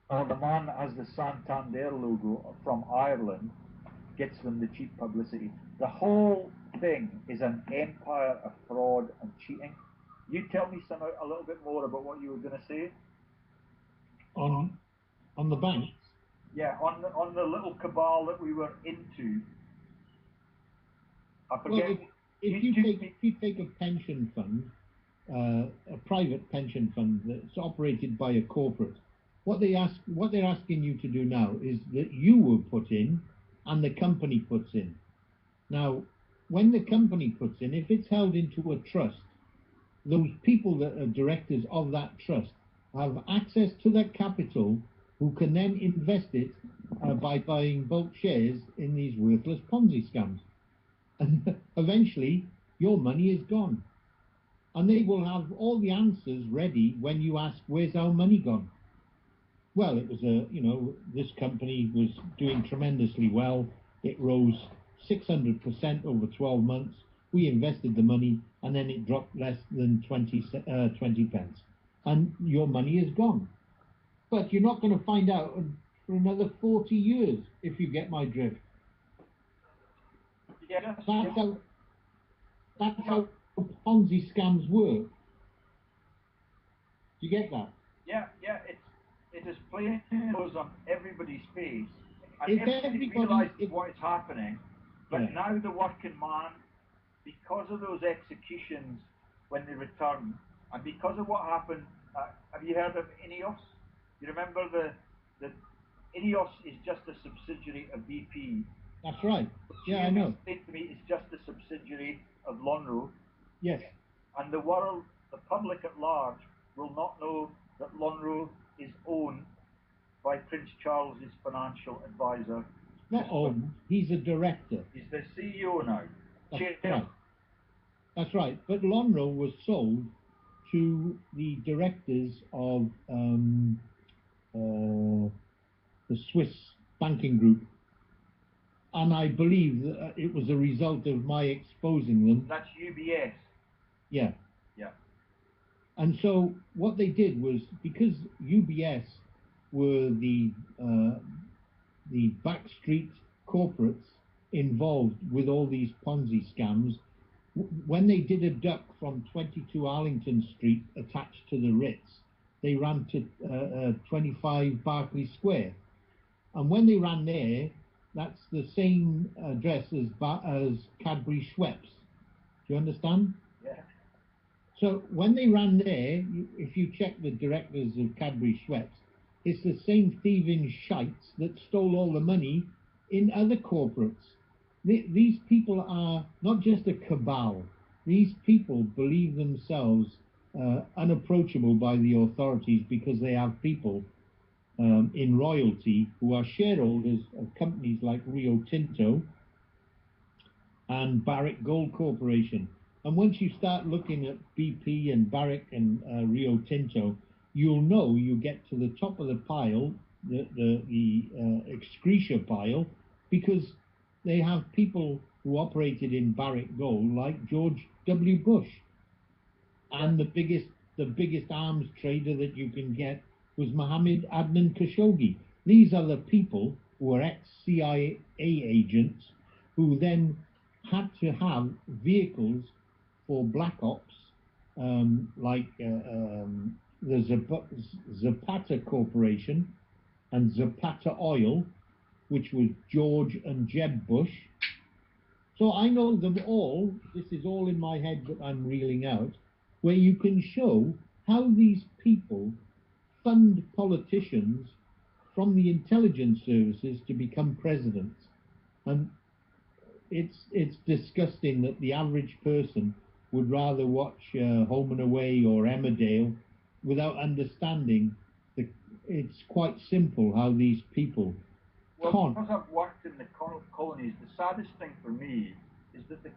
Speaker 1: Or the man that has the Santander logo from Ireland gets them the cheap publicity. The whole thing is an empire of fraud and cheating. You tell me a little bit more about what you were going to say.
Speaker 2: On the banks?
Speaker 1: Yeah, on the little cabal that we were into. I forget.
Speaker 2: Well, if you take a pension fund, a private pension fund that's operated by a corporate, what they're asking you to do now is that you will put in and the company puts in. Now, when the company puts in, if it's held into a trust, those people that are directors of that trust have access to that capital, who can then invest it by buying bulk shares in these worthless Ponzi scams. And eventually, your money is gone. And they will have all the answers ready when you ask, where's our money gone? Well, it was this company was doing tremendously well. It rose 600% over 12 months. We invested the money, and then it dropped less than 20 pence. And your money is gone. But you're not going to find out for another 40 years, if you get my drift.
Speaker 1: Yeah,
Speaker 2: that's how Ponzi scams work. Do you get that?
Speaker 1: Yeah, it is playing on everybody's face, and
Speaker 2: If
Speaker 1: everybody realises what is happening. But
Speaker 2: yeah.
Speaker 1: Now the working man, because of those executions when they return, and because of what happened, have you heard of INEOS? You remember the INEOS is just a subsidiary of BP.
Speaker 2: That's right. Yeah, I know.
Speaker 1: To me, it's just a subsidiary of Lonrho.
Speaker 2: Yes.
Speaker 1: And the world, the public at large, will not know that Lonrho is owned by Prince Charles's financial advisor.
Speaker 2: Not owned. He's a director.
Speaker 1: He's the CEO now.
Speaker 2: That's right. But Lonrho was sold to the directors of the Swiss banking group. And I believe that it was a result of my exposing them.
Speaker 1: That's UBS.
Speaker 2: Yeah.
Speaker 1: Yeah.
Speaker 2: And so what they did was, because UBS were the backstreet corporates involved with all these Ponzi scams, when they did a duck from 22 Arlington Street attached to the Ritz, they ran to 25 Berkeley Square. And when they ran there, that's the same address as Cadbury Schweppes. Do you understand?
Speaker 1: Yeah.
Speaker 2: So when they ran there, if you check the directors of Cadbury Schweppes, it's the same thieving shites that stole all the money in other corporates. These people are not just a cabal. These people believe themselves unapproachable by the authorities because they have people in royalty who are shareholders of companies like Rio Tinto and Barrick Gold Corporation. And once you start looking at BP and Barrick and Rio Tinto, you'll know you get to the top of the pile, the excretia pile, because they have people who operated in Barrick Gold, like George W. Bush. And the biggest arms trader that you can get was Mohammed Adnan Khashoggi. These are the people who are ex-CIA agents who then had to have vehicles for black ops, like the Zapata Corporation and Zapata Oil, which was George and Jeb Bush. So I know them all. This is all in my head that I'm reeling out, where you can show how these people fund politicians from the intelligence services to become presidents. And it's disgusting that the average person would rather watch Home and Away or Emmerdale without understanding it's quite simple how these people
Speaker 1: Because I've worked in the colonies, the saddest thing for me is that the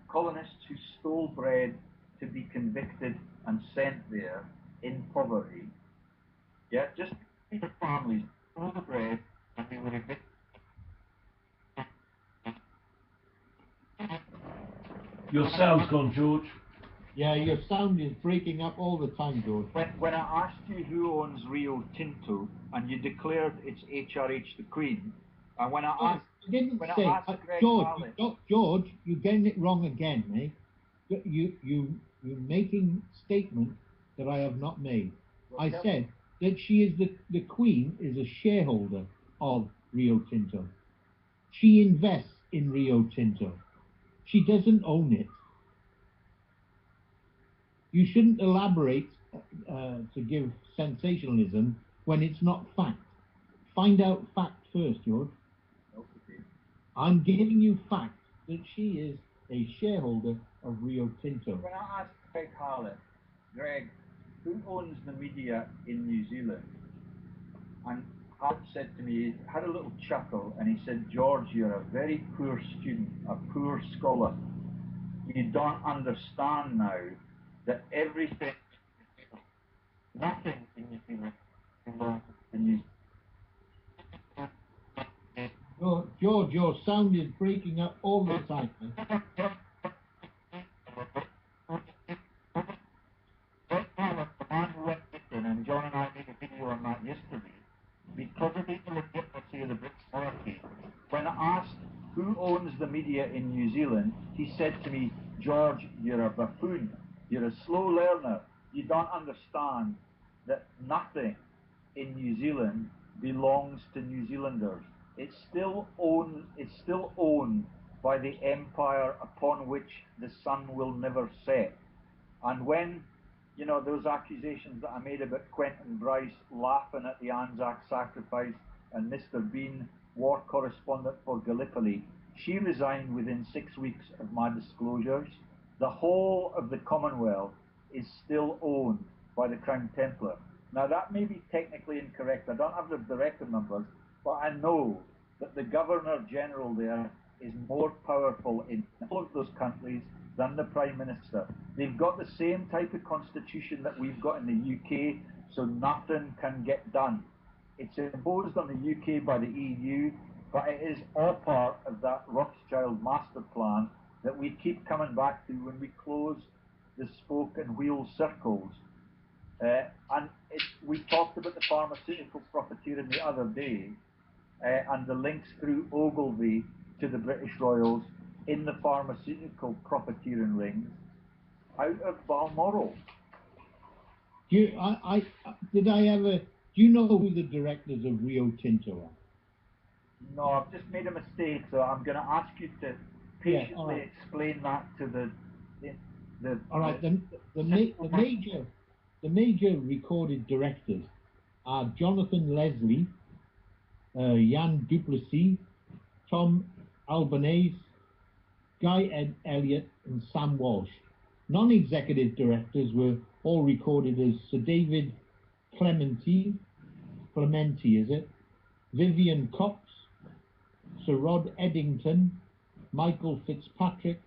Speaker 1: colonists who stole bread to be convicted and sent there in poverty, yeah, just the families stole the bread and they were evicted.
Speaker 3: Your sound's gone, George.
Speaker 2: Yeah, your sound is breaking up all the time, George.
Speaker 1: When I asked you who owns Rio Tinto, and you declared it's HRH the Queen, and when I asked,
Speaker 2: I didn't say,
Speaker 1: I asked Greg
Speaker 2: George, you're getting it wrong again, mate. You're making statements that I have not made. I said that she is the Queen is a shareholder of Rio Tinto. She invests in Rio Tinto. She doesn't own it. You shouldn't elaborate to give sensationalism when it's not fact. Find out fact first, George.
Speaker 1: Okay.
Speaker 2: I'm giving you fact that she is a shareholder of Rio Tinto.
Speaker 1: When I asked Greg Harlett, Greg, who owns the media in New Zealand? And Harlett said to me, he had a little chuckle, and he said, George, you're a very poor student, a poor scholar. You don't understand now that everything, nothing in New Zealand belongs to New Zealand.
Speaker 2: George, your sound is breaking up all the time.
Speaker 1: And John and I made a video on that yesterday. Because of the illegitimacy of the British monarchy, when I asked who owns the media in New Zealand, he said to me, George, you're a buffoon. You're a slow learner. You don't understand that nothing in New Zealand belongs to New Zealanders. It's still owned by the empire upon which the sun will never set. And when, you know, those accusations that I made about Quentin Bryce laughing at the Anzac sacrifice and Mr. Bean, war correspondent for Gallipoli, she resigned within 6 weeks of my disclosures. The whole of the Commonwealth is still owned by the Crown Templar. Now that may be technically incorrect, I don't have the director numbers, but I know that the Governor General there is more powerful in all of those countries than the Prime Minister. They've got the same type of constitution that we've got in the UK, so nothing can get done. It's imposed on the UK by the EU, but it is all part of that Rothschild master plan that we keep coming back to when we close the spoke and wheel circles. We talked about the pharmaceutical profiteering the other day, and the links through Ogilvy to the British Royals in the pharmaceutical profiteering rings out of Balmoral.
Speaker 2: Do you know who the directors of Rio Tinto are?
Speaker 1: No, I've just made a mistake, so I'm going to ask you to patiently explain that to the
Speaker 2: all right, the major recorded directors are Jonathan Leslie, Jan Duplessis, Tom Albanese, Guy Elliott, and Sam Walsh. Non-executive directors were all recorded as Sir David Clementi, is it? Vivian Cox, Sir Rod Eddington, Michael Fitzpatrick,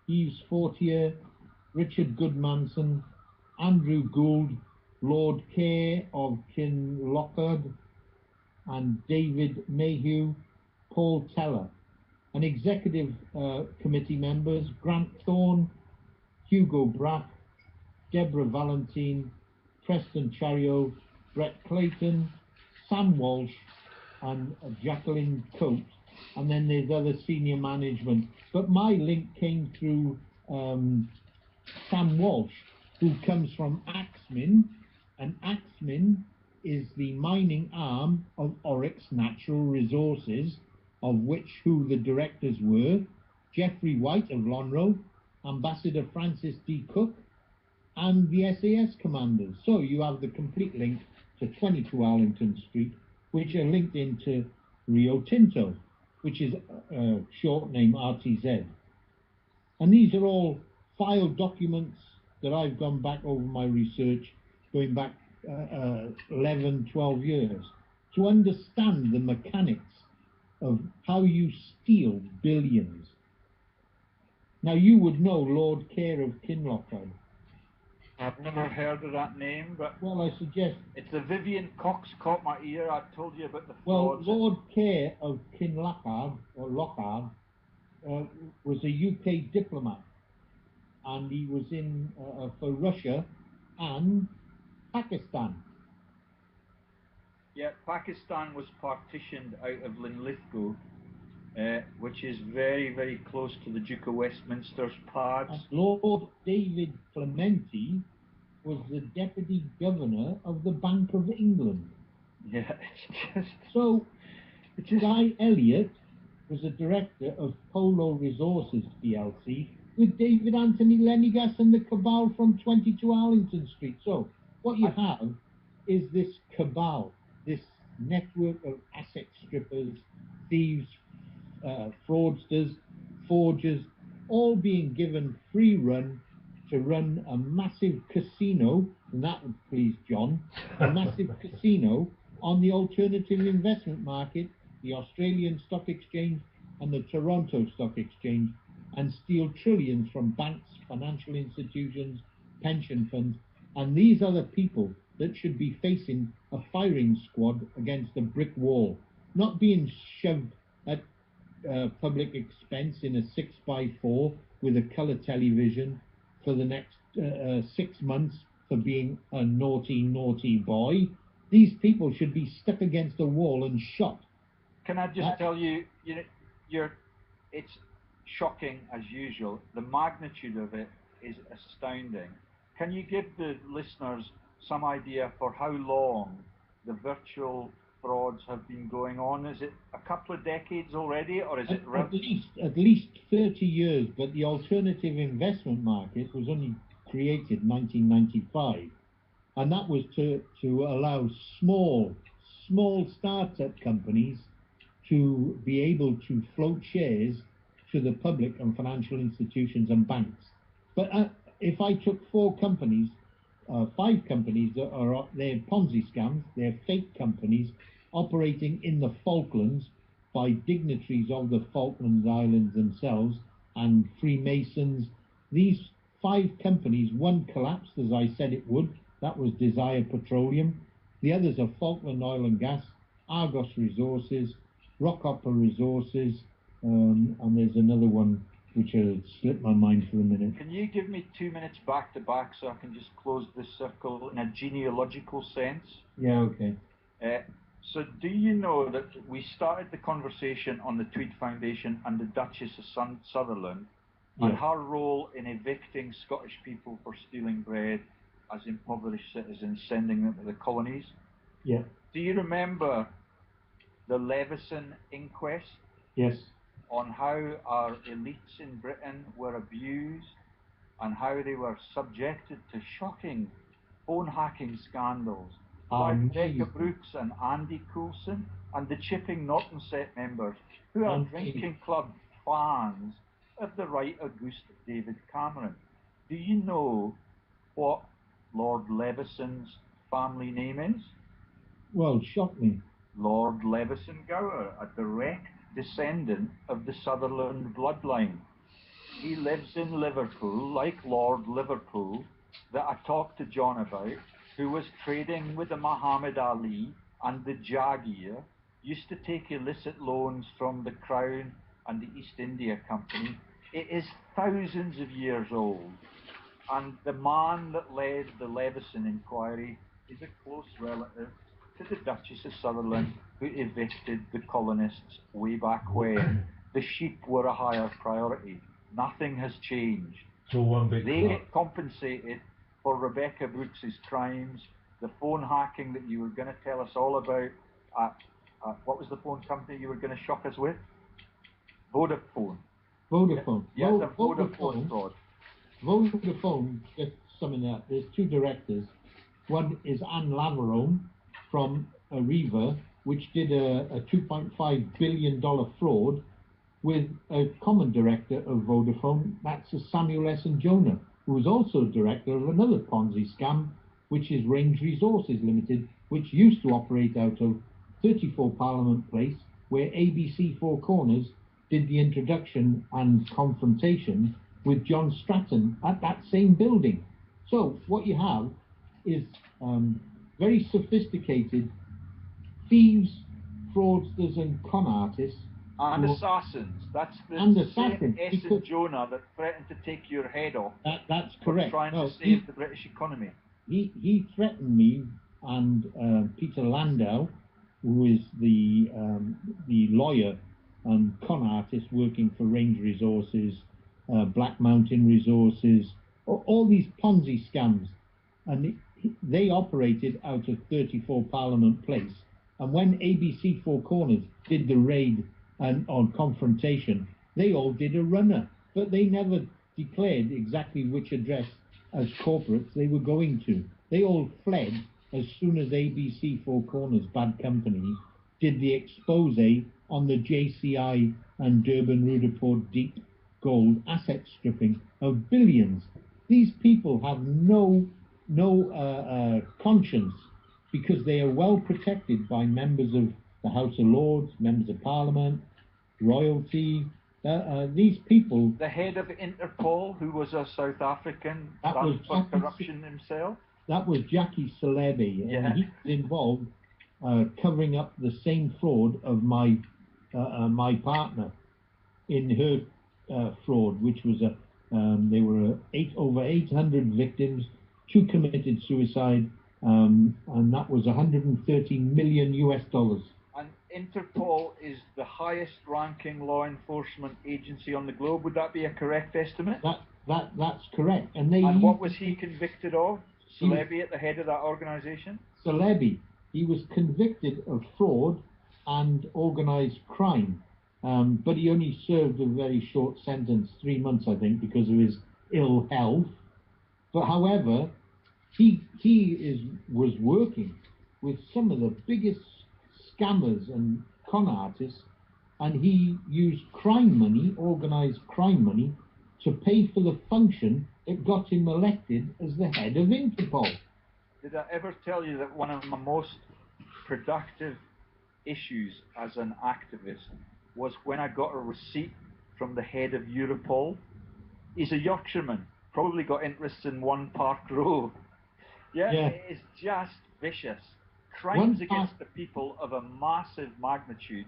Speaker 2: Yves Fortier, Richard Goodmanson, Andrew Gould, Lord Kerr of Kinlochard, and David Mayhew, Paul Teller. And executive committee members, Grant Thorne, Hugo Brack, Deborah Valentine, Preston Chario, Brett Clayton, Sam Walsh, and Jacqueline Coates. And then there's other senior management. But my link came through Sam Walsh, who comes from Axmin, and Axmin is the mining arm of Oryx Natural Resources, of which who the directors were Geoffrey White of Lonro, Ambassador Francis D. Cook, and the SAS commanders. So you have the complete link to 22 Arlington Street, which are linked into Rio Tinto, which is a short name RTZ. And these are all filed documents that I've gone back over my research, going back 11, 12 years, to understand the mechanics of how you steal billions. Now, you would know Lord Kerr of Kinlochard.
Speaker 1: I've never heard of that name, but
Speaker 2: well, I suggest
Speaker 1: it's the Vivian Cox caught my ear. I told you about the
Speaker 2: well,
Speaker 1: frauds.
Speaker 2: Lord Kerr of Kinlochard or Lochard was a UK diplomat, and he was in for Russia and Pakistan.
Speaker 1: Yeah, Pakistan was partitioned out of Linlithgow, which is very, very close to the Duke of Westminster's pads.
Speaker 2: And Lord David Clementi was the deputy governor of the Bank of England.
Speaker 1: Yeah, it's just...
Speaker 2: So, Guy Elliott was a director of Polo Resources PLC with David Anthony Lenigas and the cabal from 22 Arlington Street. So, what you have is this cabal, this network of asset strippers, thieves, fraudsters, forgers, all being given free run to run a massive casino, and that would please John, a massive casino on the alternative investment market, the Australian Stock Exchange and the Toronto Stock Exchange, and steal trillions from banks, financial institutions, pension funds, and these are the people that should be facing a firing squad against a brick wall, not being shoved at public expense in a 6x4 with a colour television for the next 6 months for being a naughty, naughty boy. These people should be stuck against a wall and shot.
Speaker 1: Can I just tell you, it's shocking as usual. The magnitude of it is astounding. Can you give the listeners some idea for how long the virtual frauds have been going on? Is it a couple of decades already, or is it
Speaker 2: at least 30 years? But the alternative investment market was only created 1995, and that was to allow small startup companies to be able to float shares to the public and financial institutions and banks. But if I took 5 companies that are they're Ponzi scams, they're fake companies operating in the Falklands by dignitaries of the Falkland Islands themselves and Freemasons. These 5 companies, one collapsed as I said it would. That was Desire Petroleum. The others are Falkland Oil and Gas, Argos Resources, Rockhopper Resources, and there's another one which slipped my mind for a minute.
Speaker 1: Can you give me 2 minutes back to back so I can just close this circle in a genealogical sense?
Speaker 2: Yeah, okay.
Speaker 1: So do you know that we started the conversation on the Tweed Foundation and the Duchess of Sutherland and her role in evicting Scottish people for stealing bread as impoverished citizens, sending them to the colonies?
Speaker 2: Yeah.
Speaker 1: Do you remember the Leveson inquest?
Speaker 2: Yes.
Speaker 1: On how our elites in Britain were abused and how they were subjected to shocking phone hacking scandals by Rebecca Brooks and Andy Coulson and the Chipping Norton set members who are drinking club fans of the right Auguste David Cameron. Do you know what Lord Leveson's family name is?
Speaker 2: Well, shock me.
Speaker 1: Lord Leveson Gower, a direct descendant of the Sutherland bloodline. He lives in Liverpool, like Lord Liverpool, that I talked to John about, who was trading with the Muhammad Ali and the Jagier, used to take illicit loans from the Crown and the East India Company. It is thousands of years old, and the man that led the Leveson inquiry is a close relative to the Duchess of Sutherland, who evicted the colonists way back when. The sheep were a higher priority. Nothing has changed.
Speaker 3: It's all one big
Speaker 1: They
Speaker 3: club.
Speaker 1: get compensated for Rebecca Brooks's crimes, the phone hacking that you were going to tell us all about. What was the phone company you were going to shock us with? Vodafone.
Speaker 2: Vodafone.
Speaker 1: Yes, the Vodafone fraud.
Speaker 2: Vodafone, just summing up, there's two directors. One is Anne Laverone from Arriva, which did a $2.5 billion fraud with a common director of Vodafone, that's Samuel S. and Jonah, who was also director of another Ponzi scam, which is Range Resources Limited, which used to operate out of 34 Parliament Place, where ABC Four Corners did the introduction and confrontation with John Stratton at that same building. So what you have is very sophisticated thieves, fraudsters and con artists.
Speaker 1: And assassins. That's the same S and Jonah that threatened to take your head off.
Speaker 2: That's correct.
Speaker 1: Trying to save the British economy.
Speaker 2: He threatened me and Peter Landau, who is the lawyer and con artist working for Range Resources, Black Mountain Resources, all these Ponzi scams. And they operated out of 34 Parliament Place. And when ABC Four Corners did the raid and on confrontation, they all did a runner, but they never declared exactly which address as corporates they were going to. They all fled as soon as ABC Four Corners, bad company, did the expose on the JCI and Durban Rudaport deep gold asset stripping of billions. These people have no conscience, because they are well protected by members of the House of Lords, members of Parliament, royalty. These people.
Speaker 1: The head of Interpol, who was a South African, done for corruption himself.
Speaker 2: That was Jackie Celebi, and he was involved covering up the same fraud of my partner in her fraud, which was there were over 800 victims, 2 committed suicide, and that was $130 million US.
Speaker 1: And Interpol is the highest ranking law enforcement agency on the globe. Would that be a correct estimate?
Speaker 2: That's correct. And
Speaker 1: what was he convicted of? Celebi at the head of that organization?
Speaker 2: Celebi. He was convicted of fraud and organized crime. But he only served a very short sentence, 3 months, I think, because of his ill health. But however, he was working with some of the biggest scammers and con artists, and he used crime money, organized crime money, to pay for the function that got him elected as the head of Interpol.
Speaker 1: Did I ever tell you that one of my most productive issues as an activist was when I got a receipt from the head of Europol? He's a Yorkshireman, probably got interests in One Park Row. Yeah, it is just vicious. Crimes against the people of a massive magnitude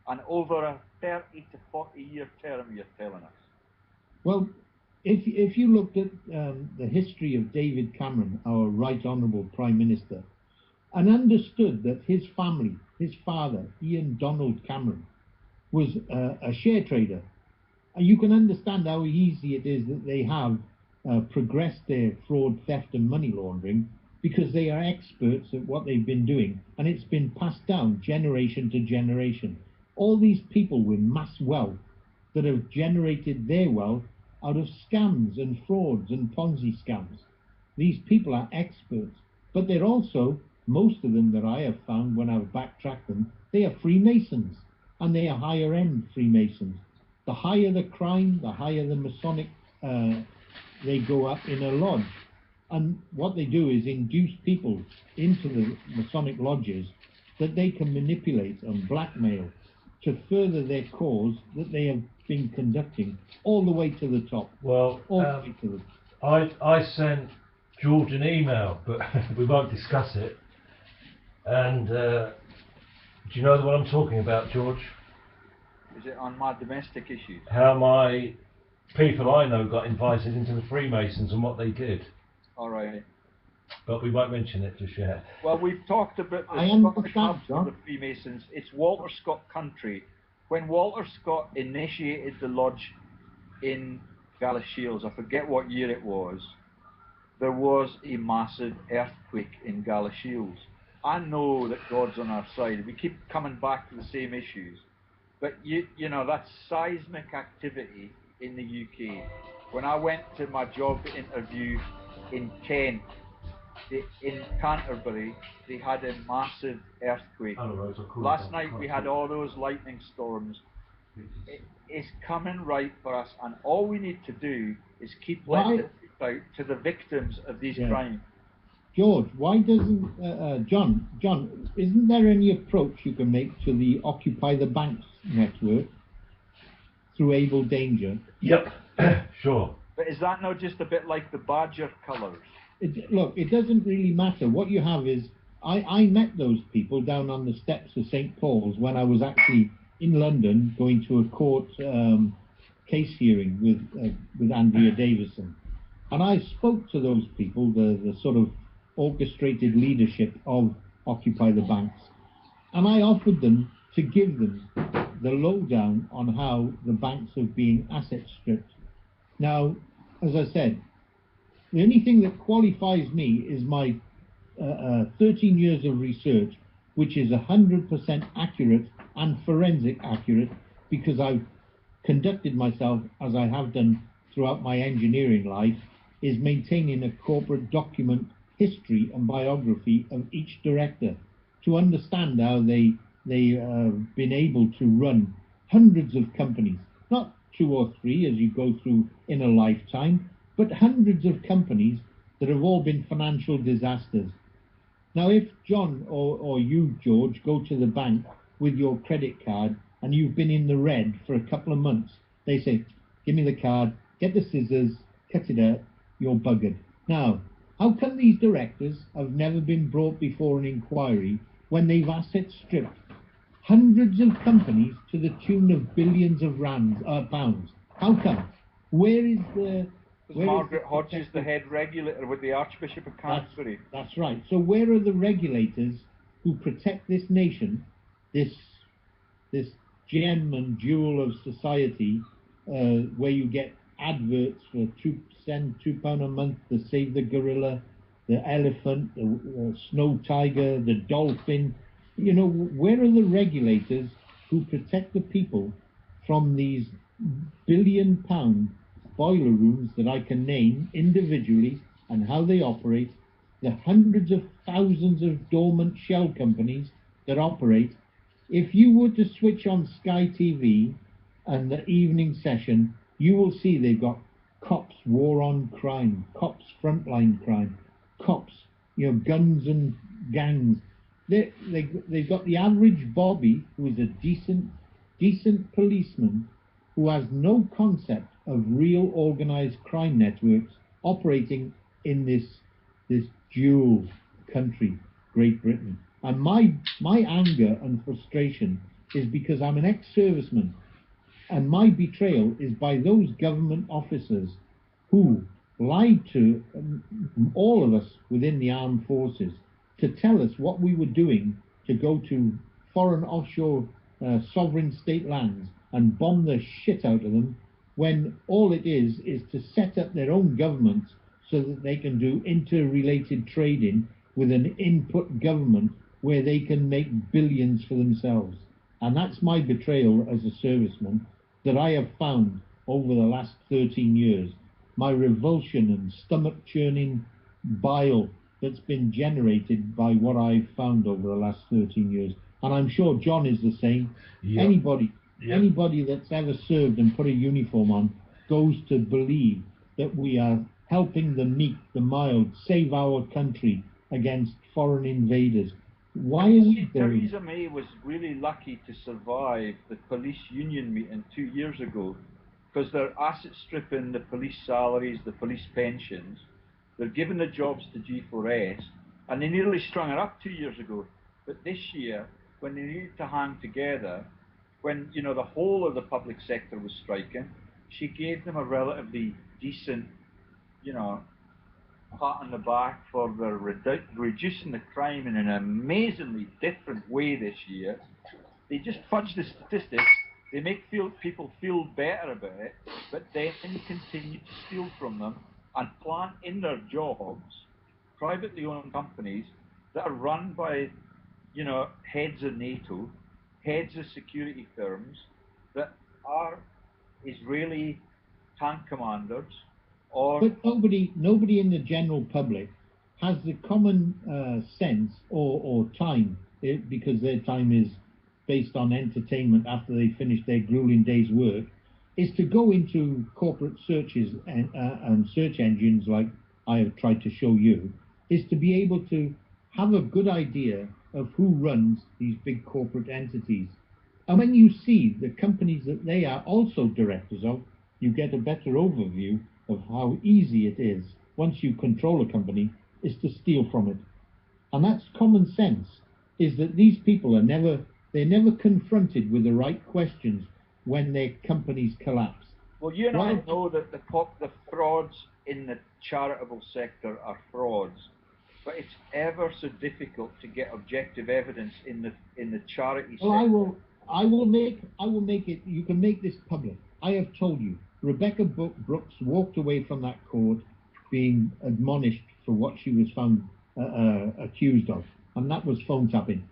Speaker 1: and over a 30 to 40 year term, you're telling us.
Speaker 2: Well, if you looked at the history of David Cameron, our Right Honourable Prime Minister, and understood that his family, his father, Ian Donald Cameron, was a share trader, you can understand how easy it is that they have progressed their fraud, theft and money laundering, because they are experts at what they've been doing, and it's been passed down generation to generation. All these people with mass wealth that have generated their wealth out of scams and frauds and Ponzi scams. These people are experts, but they're also, most of them that I have found when I've backtracked them, they are Freemasons, and they are higher end Freemasons. The higher the crime, the higher the Masonic, they go up in a lodge. And what they do is induce people into the Masonic lodges that they can manipulate and blackmail to further their cause that they have been conducting all the way to the top.
Speaker 3: Well, I sent George an email, but we won't discuss it. And do you know what I'm talking about, George?
Speaker 1: Is it on my domestic issues?
Speaker 3: How my people I know got invited into the Freemasons and what they did.
Speaker 1: All right.
Speaker 3: But we won't mention it just yet.
Speaker 1: Well, we've talked about the Scottish Clubs of the Freemasons. It's Walter Scott country. When Walter Scott initiated the lodge in Galashiels, I forget what year it was, there was a massive earthquake in Galashiels. I know that God's on our side. We keep coming back to the same issues. But you know, that seismic activity in the UK. When I went to my job interview in Kent, in Canterbury, they had a massive earthquake. Last night we had all those lightning storms. It's coming right for us, and all we need to do is keep letting it out to the victims of these crimes.
Speaker 2: George, why doesn't John? Isn't there any approach you can make to the Occupy the Banks network through Able Danger?
Speaker 3: Yep, sure.
Speaker 1: But is that not just a bit like the Badger colours?
Speaker 2: Look, it doesn't really matter. What you have is, I met those people down on the steps of St. Paul's when I was actually in London going to a court case hearing with Andrea Davison. And I spoke to those people, the sort of orchestrated leadership of Occupy the Banks. And I offered them to give them the lowdown on how the banks have been asset stripped. Now, as I said, the only thing that qualifies me is my 13 years of research, which is 100% accurate and forensic accurate, because I've conducted myself, as I have done throughout my engineering life, is maintaining a corporate document history and biography of each director to understand how they been able to run hundreds of companies, not 2 or 3 as you go through in a lifetime, but hundreds of companies that have all been financial disasters. Now, if John or you, George, go to the bank with your credit card and you've been in the red for a couple of months, they say, give me the card, get the scissors, cut it out, you're buggered. Now, how come these directors have never been brought before an inquiry when they've asset stripped hundreds of companies to the tune of billions of pounds? How come? Where is the...
Speaker 1: Margaret Hodges, the head regulator with the Archbishop of Canterbury.
Speaker 2: That's right. So where are the regulators who protect this nation, this gem and jewel of society, where you get adverts for £2 a month to save the gorilla, the elephant, the snow tiger, the dolphin? You know, where are the regulators who protect the people from these billion-pound boiler rooms that I can name individually and how they operate, the hundreds of thousands of dormant shell companies that operate? If you were to switch on Sky TV and the evening session, you will see they've got cops war on crime, cops frontline crime, cops, you know, guns and gangs. They've got the average Bobby, who is a decent policeman, who has no concept of real organized crime networks operating in this dual country, Great Britain. And my anger and frustration is because I'm an ex-serviceman, and my betrayal is by those government officers who lied to all of us within the armed forces to tell us what we were doing to go to foreign offshore sovereign state lands and bomb the shit out of them, when all it is to set up their own governments so that they can do interrelated trading with an input government where they can make billions for themselves. And that's my betrayal as a serviceman that I have found over the last 13 years. My revulsion and stomach-churning bile that's been generated by what I've found over the last 13 years. And I'm sure John is the same. Yep. Anybody that's ever served and put a uniform on goes to believe that we are helping the meek, the mild, save our country against foreign invaders. Why is it
Speaker 1: Theresa May was really lucky to survive the police union meeting 2 years ago, because they're asset stripping the police salaries, the police pensions, they're giving the jobs to G4S, and they nearly strung her up 2 years ago. But this year, when they needed to hang together, when, you know, the whole of the public sector was striking, she gave them a relatively decent, you know, pat on the back for their reducing the crime in an amazingly different way this year. They just fudged the statistics They make people feel better about it, but then continue to steal from them and plant in their jobs privately owned companies that are run by, heads of NATO, heads of security firms that are Israeli tank commanders, or
Speaker 2: But nobody in the general public has the common sense or time, because their time is based on entertainment after they finish their grueling day's work, is to go into corporate searches and search engines like I have tried to show you, is to be able to have a good idea of who runs these big corporate entities. And when you see the companies that they are also directors of, you get a better overview of how easy it is, once you control a company, is to steal from it. And that's common sense, is that these people they're never confronted with the right questions when their companies collapse.
Speaker 1: Well, you and I know that the frauds in the charitable sector are frauds, but it's ever so difficult to get objective evidence in the charity sector.
Speaker 2: Well, I will make it. You can make this public. I have told you, Rebecca Brooks walked away from that court being admonished for what she was found accused of, and that was phone tapping.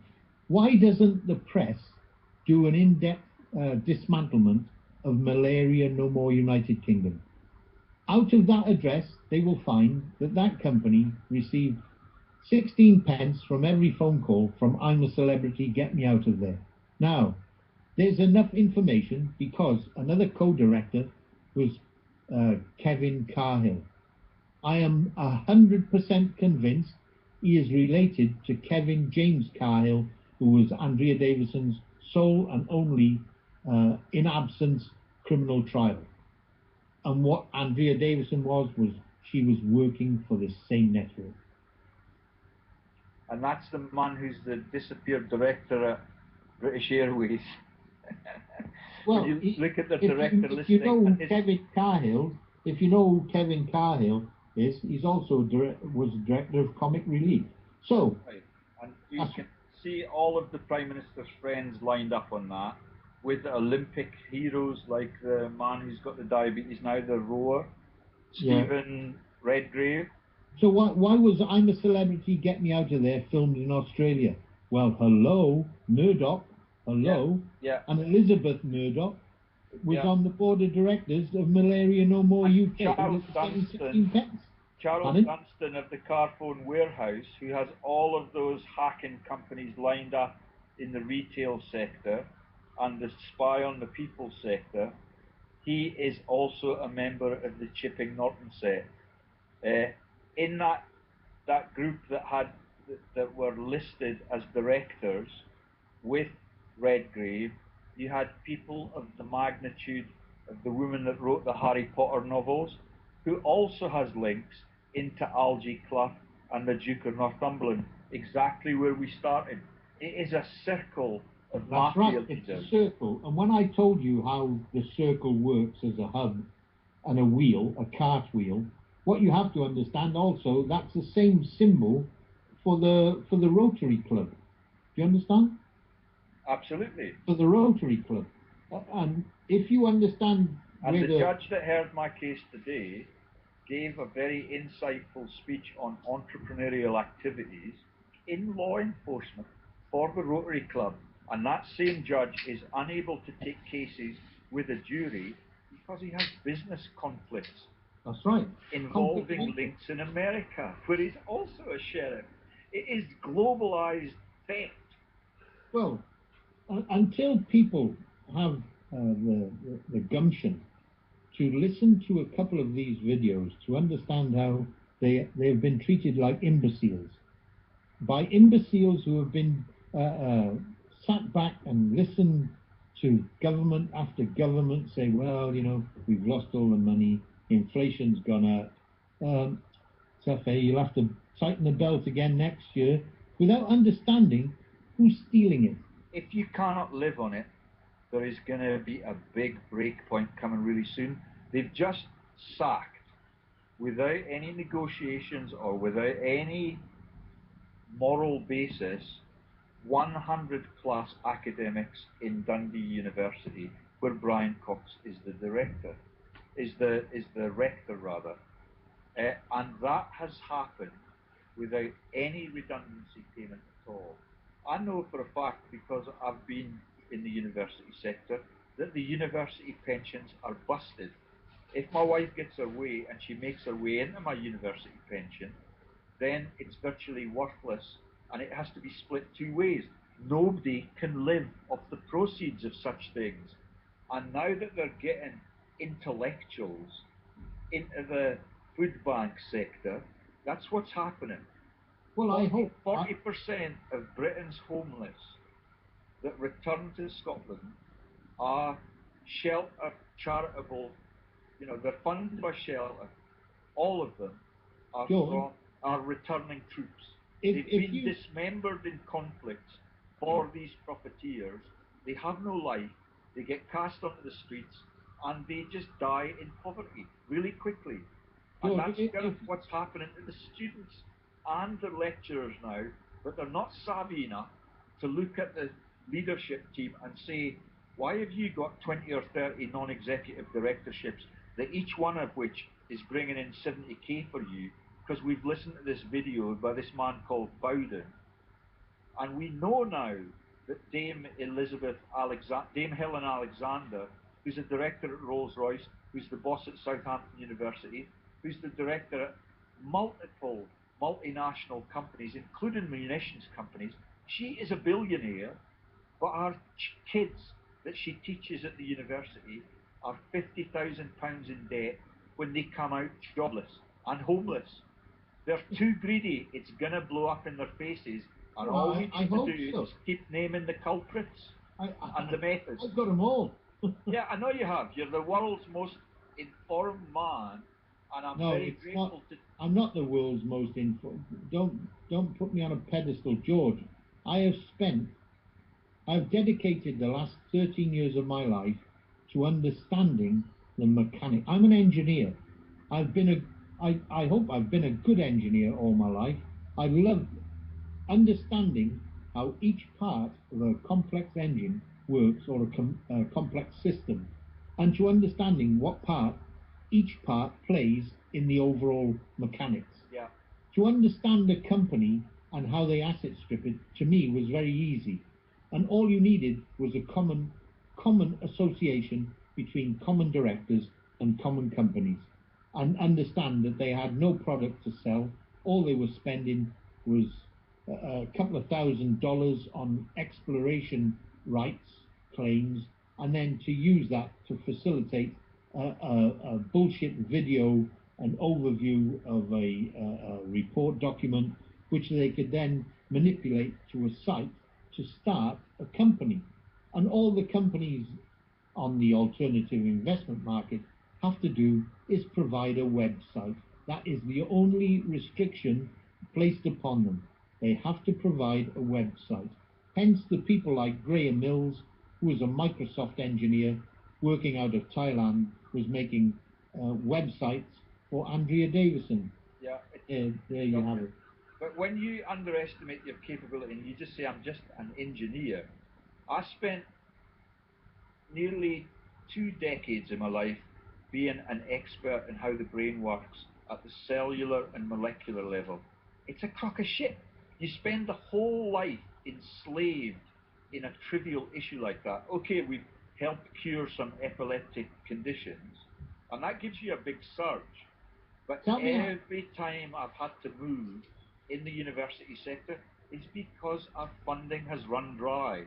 Speaker 2: Why doesn't the press do an in-depth dismantlement of Malaria No More United Kingdom? Out of that address, they will find that that company received 16 pence from every phone call from "I'm a celebrity, get me out of there." Now, there's enough information because another co-director was Kevin Carhill. I am 100% convinced he is related to Kevin James Carhill, who was Andrea Davison's sole and only in absence criminal trial. And what Andrea Davison was she was working for the same network.
Speaker 1: And that's the man who's the disappeared director at British Airways.
Speaker 2: Well,
Speaker 1: when you look at the director listing.
Speaker 2: If you know who Kevin Carhill is, he's also was director of Comic Relief. So,
Speaker 1: right. And you can see all of the Prime Minister's friends lined up on that, with Olympic heroes like the man who's got the diabetes now, the rower, Stephen Redgrave.
Speaker 2: So why was "I'm a Celebrity, Get Me Out of There" filmed in Australia? Well, hello, Murdoch, hello, and Elizabeth Murdoch was on the board of directors of Malaria No More UK.
Speaker 1: Charles Dunstan of the Carphone Warehouse, who has all of those hacking companies lined up in the retail sector and the spy on the people sector, he is also a member of the Chipping Norton set. In that group that were listed as directors with Redgrave, you had people of the magnitude of the woman that wrote the Harry Potter novels, who also has links into Algie Clough and the Duke of Northumberland, exactly where we started. It is a circle of mafia leaders.
Speaker 2: It's a circle. And when I told you how the circle works as a hub and a wheel, a cartwheel, what you have to understand also, that's the same symbol for the Rotary Club. Do you understand?
Speaker 1: Absolutely.
Speaker 2: For the Rotary Club. And if you understand...
Speaker 1: And the judge that heard my case today gave a very insightful speech on entrepreneurial activities in law enforcement for the Rotary Club. And that same judge is unable to take cases with a jury because he has business conflicts.
Speaker 2: That's right.
Speaker 1: Involving links in America, where he's also a sheriff. It is globalized theft.
Speaker 2: Well, until people have the gumption to listen to a couple of these videos to understand how they've been treated like imbeciles, by imbeciles who have been sat back and listened to government after government say, well, we've lost all the money, inflation's gone up, you'll have to tighten the belt again next year, without understanding who's stealing it.
Speaker 1: If you cannot live on it, there is going to be a big break point coming really soon. They've just sacked, without any negotiations or without any moral basis, 100 plus academics in Dundee University where Brian Cox is the director, is the rector rather, and that has happened without any redundancy payment at all. I know for a fact, because I've been in the university sector, that the university pensions are busted. If my wife gets her way and she makes her way into my university pension, then it's virtually worthless and it has to be split two ways. Nobody can live off the proceeds of such things. And now that they're getting intellectuals into the food bank sector, that's what's happening.
Speaker 2: Well, I hope
Speaker 1: 40% of Britain's homeless that return to Scotland are shelter, charitable, they're funded by shelter. All of them are returning troops. They've been dismembered in conflicts for these profiteers. They have no life. They get cast onto the streets and they just die in poverty really quickly. And that's kind of what's happening to the students and the lecturers now, but they're not savvy enough to look at the leadership team and say, why have you got 20 or 30 non-executive directorships, that each one of which is bringing in 70k for you, because we've listened to this video by this man called Bowden, and we know now that Dame Helen Alexander, who's a director at Rolls-Royce, who's the boss at Southampton University, who's the director at multiple multinational companies, including munitions companies, she is a billionaire, but her kids that she teaches at the university are £50,000 in debt when they come out jobless and homeless. They're too greedy. It's going to blow up in their faces. And all we need to do is keep naming the culprits and the MEPs.
Speaker 2: I've got them all.
Speaker 1: Yeah, I know you have. You're the world's most informed man, and I'm very grateful to...
Speaker 2: I'm not the world's most informed. Don't put me on a pedestal, George. I've dedicated the last 13 years of my life to understanding the mechanic. I'm an engineer. I hope I've been a good engineer all my life. I love understanding how each part of a complex engine works, or a complex system, and to understanding what part each part plays in the overall mechanics.
Speaker 1: Yeah.
Speaker 2: To understand a company and how they asset strip it, to me, was very easy. And all you needed was a common association between common directors and common companies, and understand that they had no product to sell. All they were spending was a couple of $1,000 on exploration rights claims, and then to use that to facilitate a bullshit video, an overview of a report document, which they could then manipulate to a site to start a company. And all the companies on the alternative investment market have to do is provide a website. That is the only restriction placed upon them. They have to provide a website. Hence the people like Graham Mills, who was a Microsoft engineer working out of Thailand, was making websites for Andrea Davison.
Speaker 1: Yeah.
Speaker 2: There you have it.
Speaker 1: But when you underestimate your capability and you just say, I'm just an engineer, I spent nearly 2 decades of my life being an expert in how the brain works at the cellular and molecular level. It's a crock of shit. You spend the whole life enslaved in a trivial issue like that. Okay, we've helped cure some epileptic conditions, and that gives you a big surge. But every time I've had to move in the university sector, it's because our funding has run dry.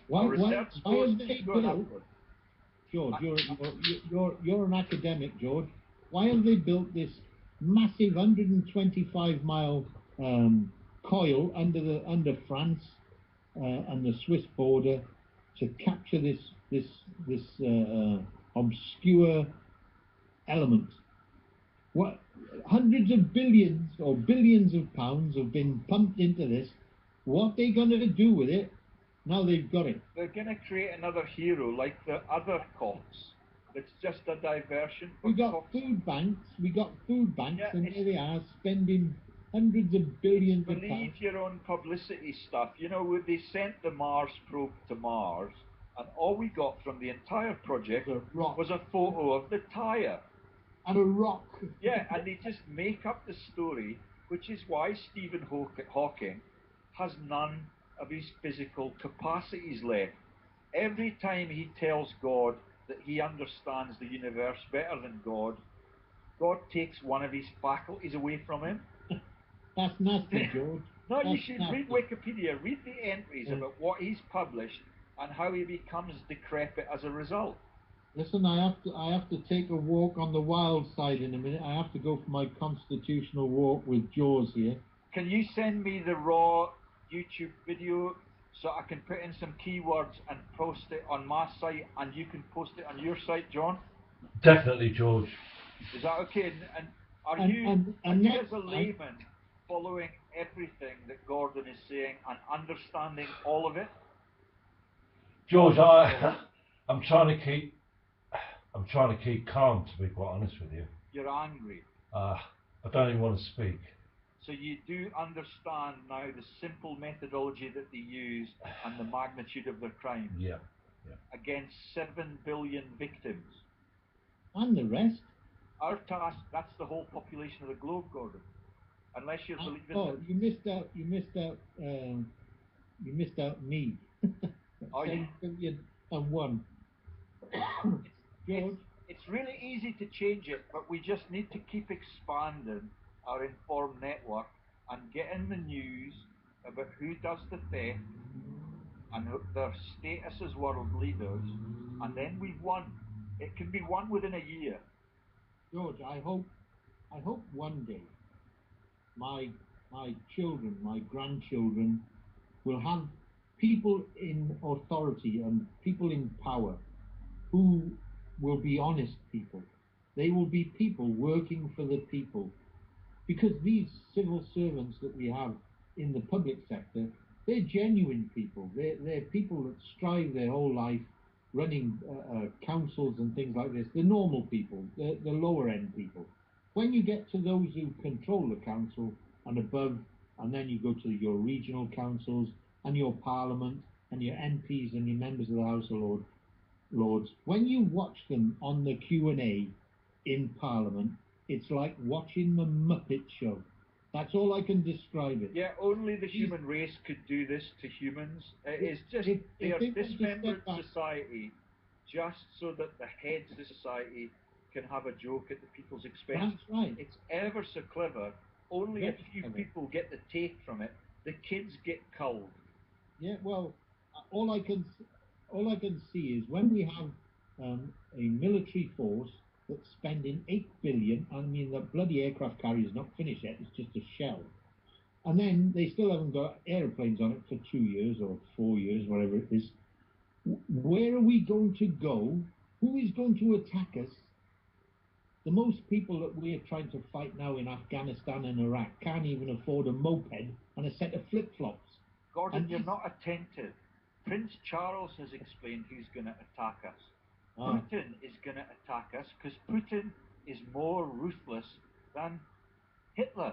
Speaker 2: Why have they built, George, you're an academic, George. Why have they built this massive 125-mile coil under France and the Swiss border to capture this obscure element? What, hundreds of billions or billions of pounds have been pumped into this. What are they going to do with it now they've got it?
Speaker 1: They're going to create another hero like the other cops. It's just a diversion.
Speaker 2: We got food banks, yeah, and here they are spending hundreds of billions of pounds.
Speaker 1: Believe your own publicity stuff. You know, they sent the Mars probe to Mars, And all we got from the entire project
Speaker 2: The rock.
Speaker 1: was a photo of the tyre.
Speaker 2: And a rock.
Speaker 1: Yeah, and they just make up the story, which is why Stephen Hawking has none of his physical capacities left. Every time he tells God that he understands the universe better than God, God takes one of his faculties away from him.
Speaker 2: That's nasty, George.
Speaker 1: No, you
Speaker 2: That's
Speaker 1: should
Speaker 2: nasty.
Speaker 1: read Wikipedia, read the entries about what he's published and how he becomes decrepit as a result.
Speaker 2: Listen, I have to take a walk on the wild side in a minute. I have to go for my constitutional walk with Jaws here.
Speaker 1: Can you send me the raw YouTube video so I can put in some keywords and post it on my site, and you can post it on your site, John?
Speaker 3: Definitely, George.
Speaker 1: Is that okay? And are
Speaker 2: And-
Speaker 1: you,
Speaker 2: and
Speaker 1: are you
Speaker 2: next
Speaker 1: as a layman following everything that Gordon is saying and understanding all of it?
Speaker 3: George, I'm trying to keep calm, to be quite honest with you.
Speaker 1: You're angry.
Speaker 3: I don't even want to speak.
Speaker 1: So you do understand now the simple methodology that they use and the magnitude of their crime
Speaker 3: Yeah.
Speaker 1: against 7 billion victims.
Speaker 2: And the rest.
Speaker 1: Our task, that's the whole population of the globe, Gordon. Unless you're believing
Speaker 2: Oh,
Speaker 1: that...
Speaker 2: you missed out me.
Speaker 1: Oh, yeah.
Speaker 2: 7,000,001. George?
Speaker 1: It's really easy to change it, but we just need to keep expanding our informed network and getting the news about who does the theft and their status as world leaders, and then we've won. It can be won within a year.
Speaker 2: George, I hope one day my children, my grandchildren, will have people in authority and people in power who will be honest people. They will be people working for the people. Because these civil servants that we have in the public sector, they're genuine people. They're people that strive their whole life running councils and things like this. The normal people, the lower end people. When you get to those who control the council and above, and then you go to your regional councils and your parliament and your MPs and your members of the House of Lords, when you watch them on the Q&A in Parliament, it's like watching the Muppet Show. That's all I can describe it.
Speaker 1: Yeah, only the human race could do this to humans. It's just, they are dismembered society just so that the heads of society can have a joke at the people's expense.
Speaker 2: That's right.
Speaker 1: It's ever so clever. Only a few people get the take from it. The kids get culled.
Speaker 2: Yeah, well, all I can see is when we have a military force that's spending 8 billion. I mean, the bloody aircraft carrier is not finished yet; it's just a shell. And then they still haven't got airplanes on it for 2 years or 4 years, whatever it is. Where are we going to go? Who is going to attack us? The most people that we are trying to fight now in Afghanistan and Iraq can't even afford a moped and a set of flip-flops.
Speaker 1: Gordon, you're not attentive. Prince Charles has explained who's going to attack us. Putin is going to attack us because Putin is more ruthless than Hitler.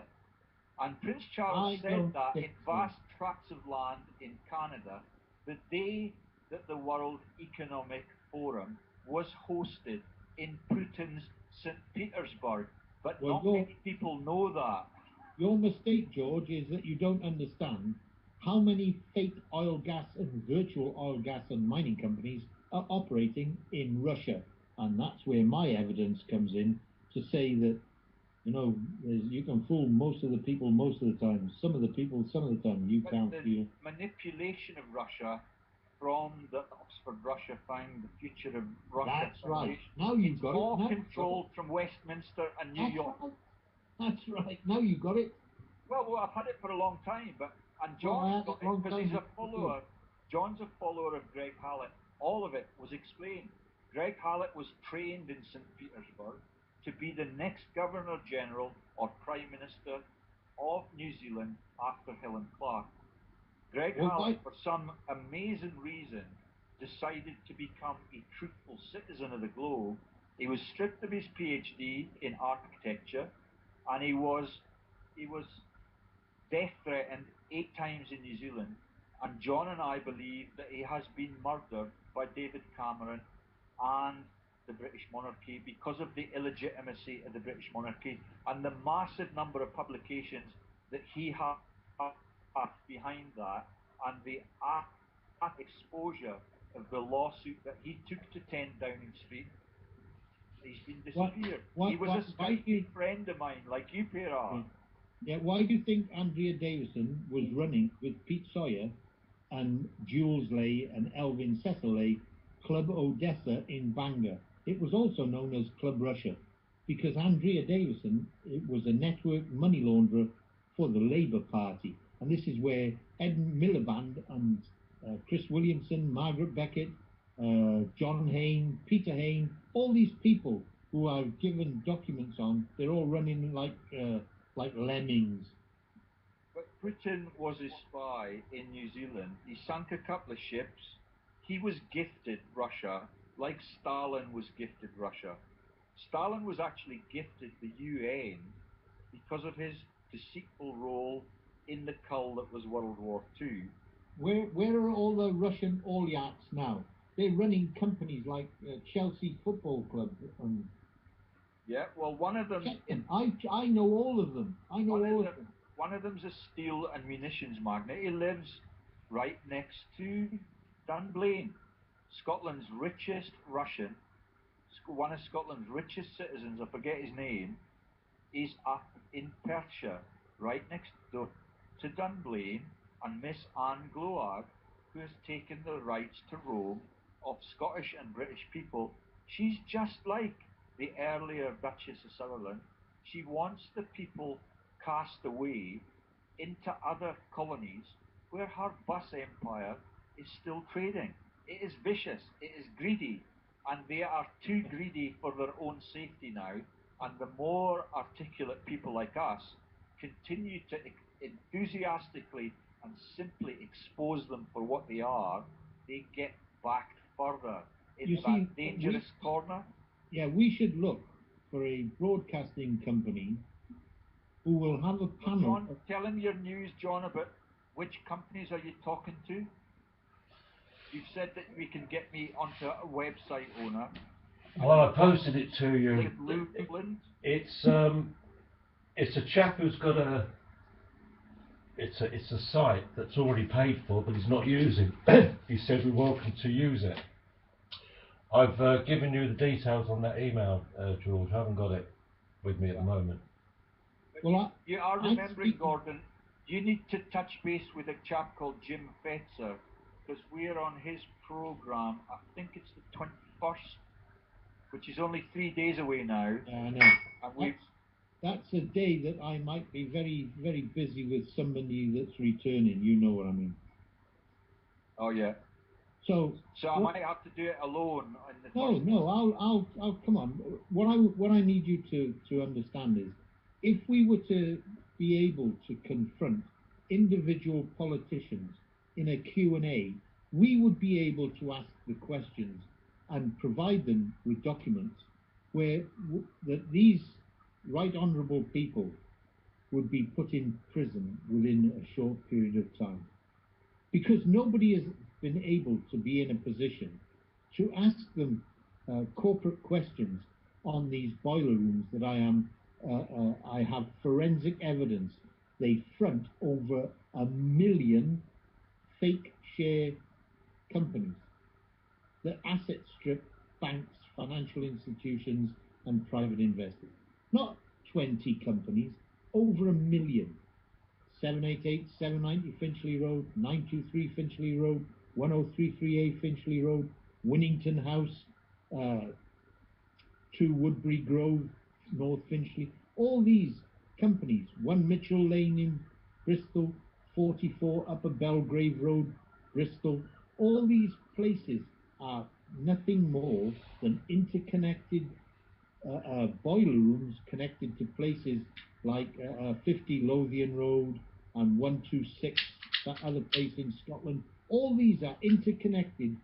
Speaker 1: And Prince Charles said that in vast tracts of land in Canada the day that the World Economic Forum was hosted in Putin's St. Petersburg. But not many people know that.
Speaker 2: Your mistake, George, is that you don't understand how many fake oil, gas, and virtual oil, gas, and mining companies are operating in Russia. And that's where my evidence comes in to say that, you know, you can fool most of the people most of the time. Some of the people, some of the time, you can't fool.
Speaker 1: Manipulation of Russia from the Oxford Russia found the future of Russia.
Speaker 2: That's right. Now you've got it.
Speaker 1: All controlled from Westminster and New York.
Speaker 2: That's right. Now you got it.
Speaker 1: Well, I've had it for a long time, and John's got it because he's a follower. John's a follower of Greg Hallett. All of it was explained. Greg Hallett was trained in St. Petersburg to be the next Governor General or Prime Minister of New Zealand after Helen Clark. Greg Hallett, for some amazing reason, decided to become a truthful citizen of the globe. He was stripped of his PhD in architecture, and he was death threatened 8 times in New Zealand, And John and I believe that he has been murdered by David Cameron and the British monarchy because of the illegitimacy of the British monarchy and the massive number of publications that he had behind that, and the exposure of the lawsuit that he took to 10 Downing Street. He's been disappeared. He was a Skype friend of mine, like you, Pierre.
Speaker 2: Yeah, why do you think Andrea Davison was running with Pete Sawyer and Jules Lay and Elvin Cecil Lay Club Odessa in Bangor? It was also known as Club Russia because Andrea Davison, it was a network money launderer for the Labour Party. And this is where Ed Miliband and Chris Williamson, Margaret Beckett, John Hayne, Peter Hayne, all these people who I've given documents on, they're all running like lemmings.
Speaker 1: But Putin was a spy in New Zealand. He sunk a couple of ships. He was gifted Russia like Stalin was gifted Russia. Stalin was actually gifted the UN because of his deceitful role in the cull that was World War II.
Speaker 2: Where are all the Russian oligarchs now? They're running companies like Chelsea Football Club.
Speaker 1: Yeah, well, one of them...
Speaker 2: I know all of them. I know all of them.
Speaker 1: One of them's a steel and munitions magnate. He lives right next to Dunblane, Scotland's richest Russian, one of Scotland's richest citizens, I forget his name, is up in Perthshire, right next door to Dunblane, and Miss Anne Gloag, who has taken the rights to roam of Scottish and British people. She's just like the earlier Duchess of Sutherland. She wants the people cast away into other colonies where her bus empire is still trading. It is vicious, it is greedy, and they are too greedy for their own safety now. And the more articulate people like us continue to enthusiastically and simply expose them for what they are, they get backed further into that dangerous corner.
Speaker 2: Yeah, we should look for a broadcasting company who will have a panel.
Speaker 1: John, tell him your news, John, about which companies are you talking to? You've said that we can get me onto a website owner.
Speaker 3: Well, I posted it to you. It's a chap who's got a. It's a site that's already paid for, but he's not using. He said we're welcome to use it. I've given you the details on that email, George. I haven't got it with me at the moment.
Speaker 1: Well, you are remembering, Gordon, you need to touch base with a chap called Jim Fetzer, because we're on his programme, I think it's the 21st, which is only 3 days away now.
Speaker 2: Yeah, I know. And that's a day that I might be very, very busy with somebody that's returning, you know what I mean.
Speaker 1: Oh, yeah.
Speaker 2: So
Speaker 1: I might have to do it alone.
Speaker 2: No, I'll come on. What I need you to understand is, if we were to be able to confront individual politicians in a Q&A, we would be able to ask the questions and provide them with documents where that these right honourable people would be put in prison within a short period of time. Because nobody has been able to be in a position to ask them corporate questions on these boiler rooms that I have forensic evidence. They front over 1 million fake share companies that asset strip banks, financial institutions, and private investors. Not 20 companies, over 1 million. 788, 790 Finchley Road, 923 Finchley Road, 1033A Finchley Road, Winnington House, 2 Woodbury Grove, North Finchley. All these companies, 1 Mitchell Lane in Bristol, 44 Upper Belgrave Road, Bristol. All these places are nothing more than interconnected boiler rooms connected to places like 50 Lothian Road and 126, that other place in Scotland. All these are interconnected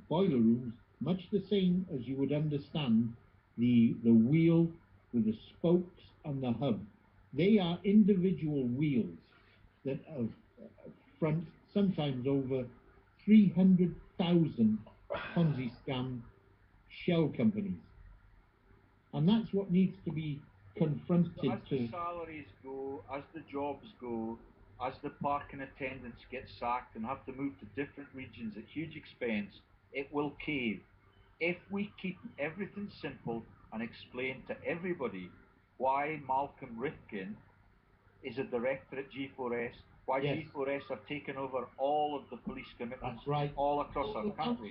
Speaker 2: boiler rooms, much the same as you would understand the wheel with the spokes and the hub. They are individual wheels that have front, sometimes over 300,000 Ponzi scam shell companies. And that's what needs to be confronted.
Speaker 1: So as the salaries go, as the jobs go, as the parking attendants get sacked and have to move to different regions at huge expense, it will cave. If we keep everything simple and explain to everybody why Malcolm Rifkin is a director at G4S, why G4S have taken over all of the police commitments all across our country.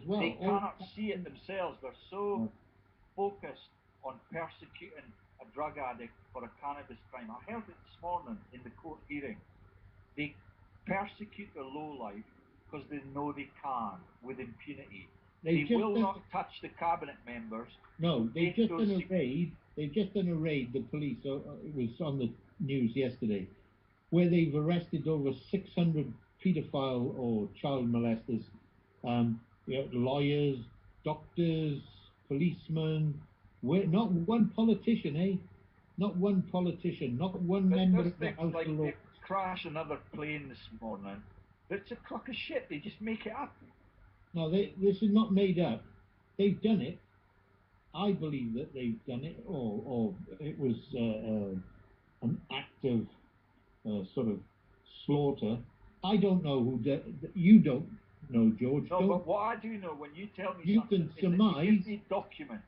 Speaker 1: They cannot see it themselves. They're so focused on persecuting a drug addict for a cannabis crime. I heard it this morning in the court hearing. They persecute the lowlife because they know they can with impunity. They will not touch the cabinet members.
Speaker 2: No, they've just done a raid. They've just done a raid, the police, it was on the news yesterday, where they've arrested over 600 paedophile or child molesters, lawyers, doctors, policemen. Not one politician, eh? Not one politician, not one member of the House of Lords.
Speaker 1: They crash another plane this morning. It's a crock of shit. They just make it up.
Speaker 2: No, this is not made up. They've done it. I believe that they've done it, or it was an act of sort of slaughter. I don't know who you don't know, George.
Speaker 1: No, but what I do know, when you tell me
Speaker 2: you
Speaker 1: something,
Speaker 2: can surmise,
Speaker 1: is that you give me documents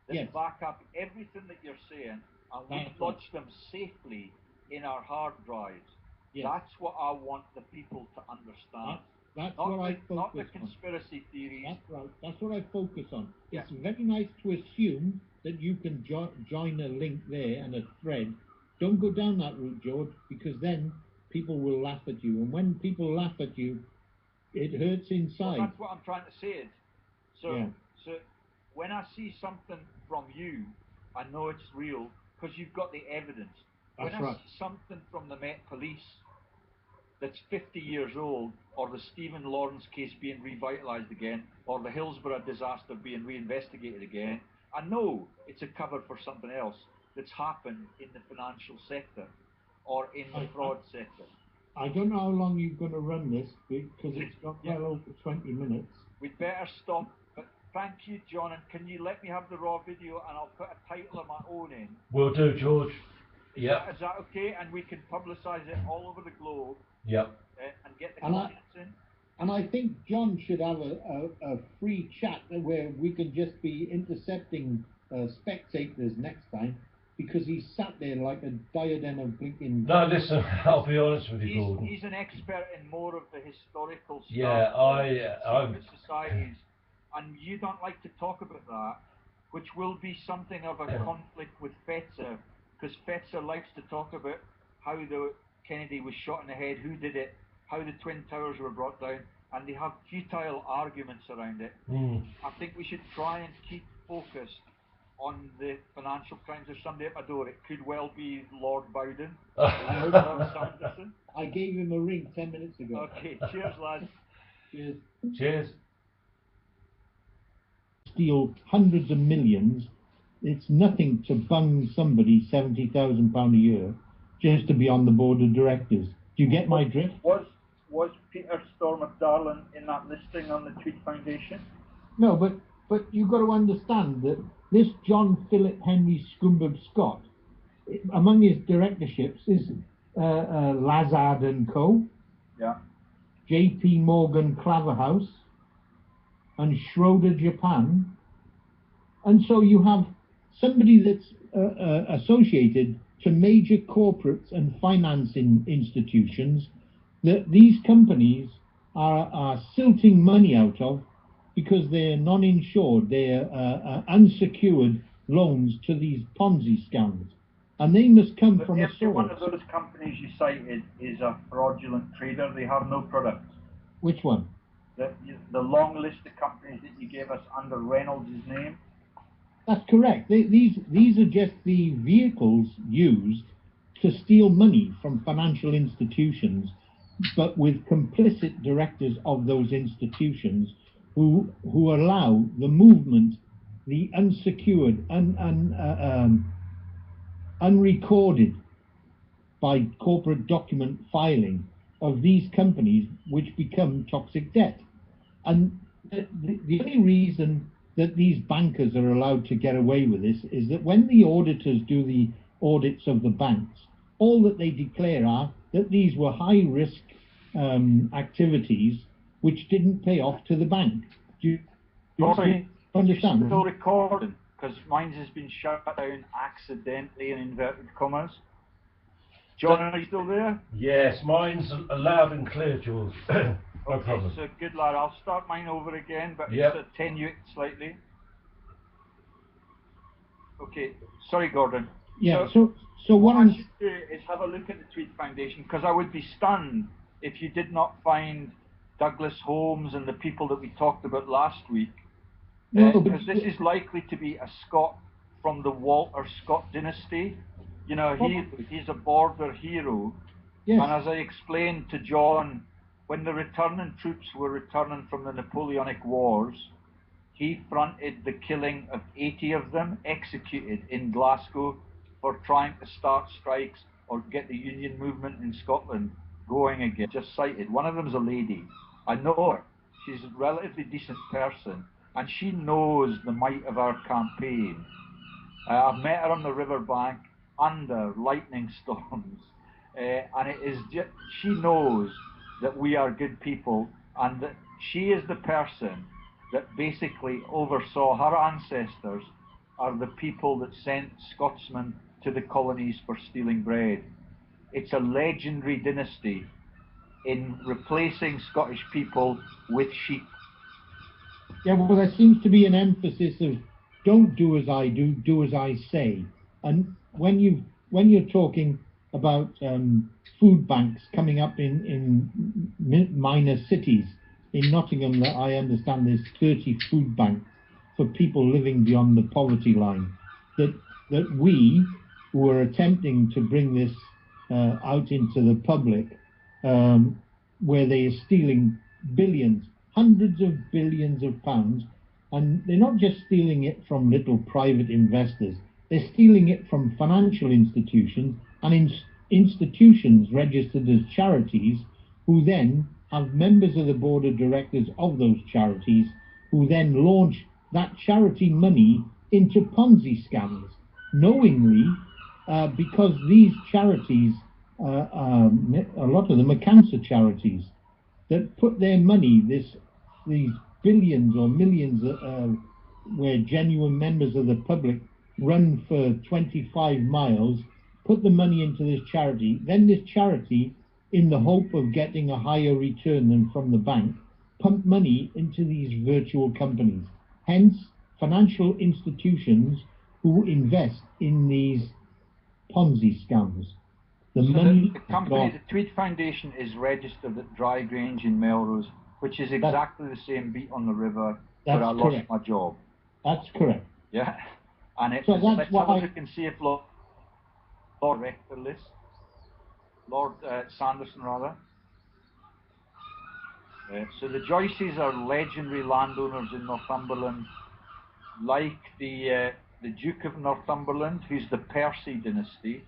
Speaker 1: that back up everything that you're saying, and we lodge them safely in our hard drives. Yes. That's what I want the people to understand.
Speaker 2: That's what I focus on.
Speaker 1: Not the conspiracy theories.
Speaker 2: That's right. That's what I focus on. Yeah. It's very nice to assume that you can join a link there and a thread. Don't go down that route, George, because then people will laugh at you. And when people laugh at you, it hurts inside.
Speaker 1: Well, that's what I'm trying to say. So when I see something from you, I know it's real because you've got the evidence. When I see something from the Met Police that's 50 years old, or the Stephen Lawrence case being revitalised again, or the Hillsborough disaster being reinvestigated again, I know it's a cover for something else that's happened in the financial sector or in the fraud sector.
Speaker 2: I don't know how long you're going to run this, because it's got well over 20 minutes.
Speaker 1: We'd better stop, but thank you, John, and can you let me have the raw video and I'll put a title of my own in?
Speaker 3: Will do, George. Yeah.
Speaker 1: Is that okay? And we can publicise it all over the globe.
Speaker 3: Yep.
Speaker 1: And get the comments in.
Speaker 2: And I think John should have a free chat where we can just be intercepting spectators next time, because he's sat there like a diadem of blinking...
Speaker 3: No, listen, I'll be honest with you, Gordon.
Speaker 1: He's an expert in more of the historical stuff.
Speaker 3: Yeah,
Speaker 1: secret societies, and you don't like to talk about that, which will be something of a conflict with Fetzer, because Fetzer likes to talk about how the Kennedy was shot in the head, who did it, how the Twin Towers were brought down, and they have futile arguments around it. I think we should try and keep focused on the financial crimes. There's somebody at my door. It could well be Lord Bowden. Sanderson.
Speaker 2: I gave him a ring 10 minutes ago.
Speaker 1: Okay, cheers, lads.
Speaker 2: Cheers.
Speaker 3: Cheers.
Speaker 2: Steal hundreds of millions. It's nothing to bung somebody £70,000 a year just to be on the board of directors. Do you get my drift?
Speaker 1: Was Peter Storr McDarlin in that listing on the Tweed Foundation?
Speaker 2: No, but you've got to understand that this John Philip Henry Scumberg Scott, among his directorships is Lazard and Co.
Speaker 1: Yeah.
Speaker 2: J.P. Morgan Claverhouse and Schroeder Japan. And so you have somebody that's associated to major corporates and financing institutions that these companies are silting money out of, because they're non-insured, they're unsecured loans to these Ponzi scams. And they must come from a source.
Speaker 1: Every one of those companies you cited is a fraudulent trader. They have no products.
Speaker 2: Which one?
Speaker 1: The long list of companies that you gave us under Reynolds' name.
Speaker 2: That's correct. These are just the vehicles used to steal money from financial institutions, but with complicit directors of those institutions who allow the movement, the unsecured, unrecorded by corporate document filing of these companies which become toxic debt. And the only reason that these bankers are allowed to get away with this is that when the auditors do the audits of the banks, all that they declare are that these were high risk activities which didn't pay off to the bank. Do you understand?
Speaker 1: Still recording, because mine has been shut down accidentally in inverted commas. John, are you still there?
Speaker 3: Yes, mine's loud and clear, George. No problem.
Speaker 1: So good lad, I'll start mine over again, but
Speaker 3: Yep.
Speaker 1: it's attenuate slightly. Okay, sorry Gordon.
Speaker 2: Yeah, so what
Speaker 1: I should do is have a look at the Tweed Foundation, because I would be stunned if you did not find Douglas Holmes and the people that we talked about last week. Because this is likely to be a Scot from the Walter Scott dynasty. You know, he's a border hero.
Speaker 2: Yes.
Speaker 1: And as I explained to John, when the returning troops were returning from the Napoleonic Wars, he fronted the killing of 80 of them, executed in Glasgow for trying to start strikes or get the union movement in Scotland going again. Just cited. One of them's a lady. I know her. She's a relatively decent person, and she knows the might of our campaign. I've met her on the riverbank under lightning storms, and it is just, she knows that we are good people, and that she is the person that basically oversaw. Her ancestors are the people that sent Scotsmen to the colonies for stealing bread. It's a legendary dynasty in replacing Scottish people with sheep.
Speaker 2: Yeah, well, there seems to be an emphasis of don't do as I do, do as I say. And when you're talking about food banks coming up in minor cities, in Nottingham, I understand there's 30 food banks for people living beyond the poverty line. That we, who are attempting to bring this out into the public, where they are stealing billions, hundreds of billions of pounds, and they're not just stealing it from little private investors, they're stealing it from financial institutions and institutions registered as charities, who then have members of the board of directors of those charities who then launch that charity money into Ponzi scams, knowingly, because these charities, a lot of them are cancer charities, that put their money, these billions or millions, where genuine members of the public run for 25 miles, put the money into this charity, then this charity, in the hope of getting a higher return than from the bank, pump money into these virtual companies. Hence, financial institutions who invest in these Ponzi scams.
Speaker 1: The company, the Tweed Foundation, is registered at Dry Grange in Melrose, which is exactly the same beat on the river where I lost my job.
Speaker 2: That's correct.
Speaker 1: Yeah. And it's,
Speaker 2: so
Speaker 1: let's have a look and see if Lord Rector list. Lord Sanderson, rather. So the Joyces are legendary landowners in Northumberland, like the Duke of Northumberland, who's the Percy dynasty.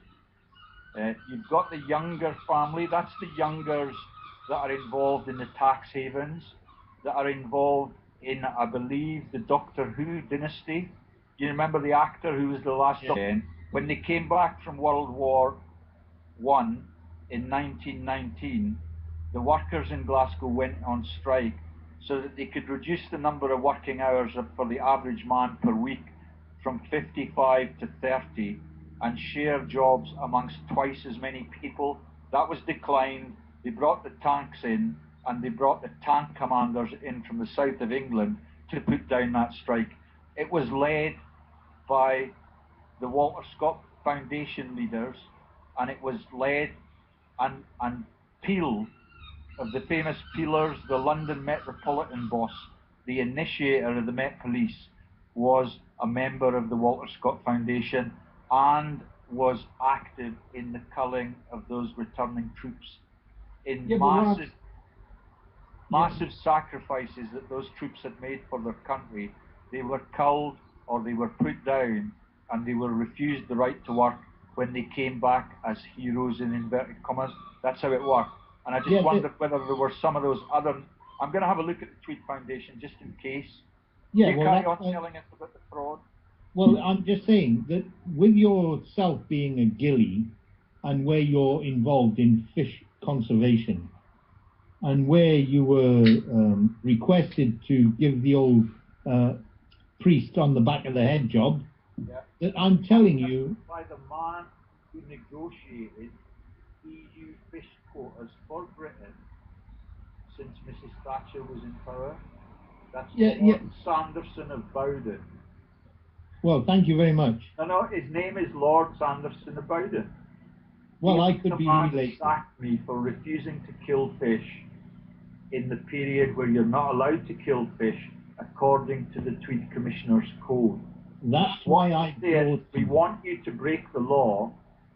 Speaker 1: You've got the Younger family. That's the Youngers that are involved in the tax havens, that are involved in, I believe, the Doctor Who dynasty. You remember the actor who was the last Doctor? When they came back from World War I in 1919, the workers in Glasgow went on strike so that they could reduce the number of working hours for the average man per week from 55 to 30 and share jobs amongst twice as many people. That was declined. They brought the tanks in, and they brought the tank commanders in from the south of England to put down that strike. It was led by the Walter Scott Foundation leaders, and it was led, and Peel, of the famous Peelers, the London Metropolitan boss, the initiator of the Met Police, was a member of the Walter Scott Foundation and was active in the culling of those returning troops in massive sacrifices that those troops had made for their country. They were culled or they were put down, and they were refused the right to work when they came back as heroes in inverted commas. That's how it worked. And I just wondered whether there were some of those other. I'm going to have a look at the Tweed Foundation just in case.
Speaker 2: Yeah,
Speaker 1: you carry on telling us about the fraud.
Speaker 2: Well, I'm just saying that with yourself being a gillie and where you're involved in fish conservation and where you were requested to give the old priest on the back of the head job, that I'm telling you...
Speaker 1: By the man who negotiated EU fish quotas for Britain since Mrs. Thatcher was in power. That's Lord Sanderson of Bowden.
Speaker 2: Well, thank you very much.
Speaker 1: No, his name is Lord Sanderson of Bowden.
Speaker 2: Well, I could be related.
Speaker 1: Sacked me for refusing to kill fish in the period where you're not allowed to kill fish according to the Tweed Commissioner's Code.
Speaker 2: That's why I brought...
Speaker 1: We want you to break the law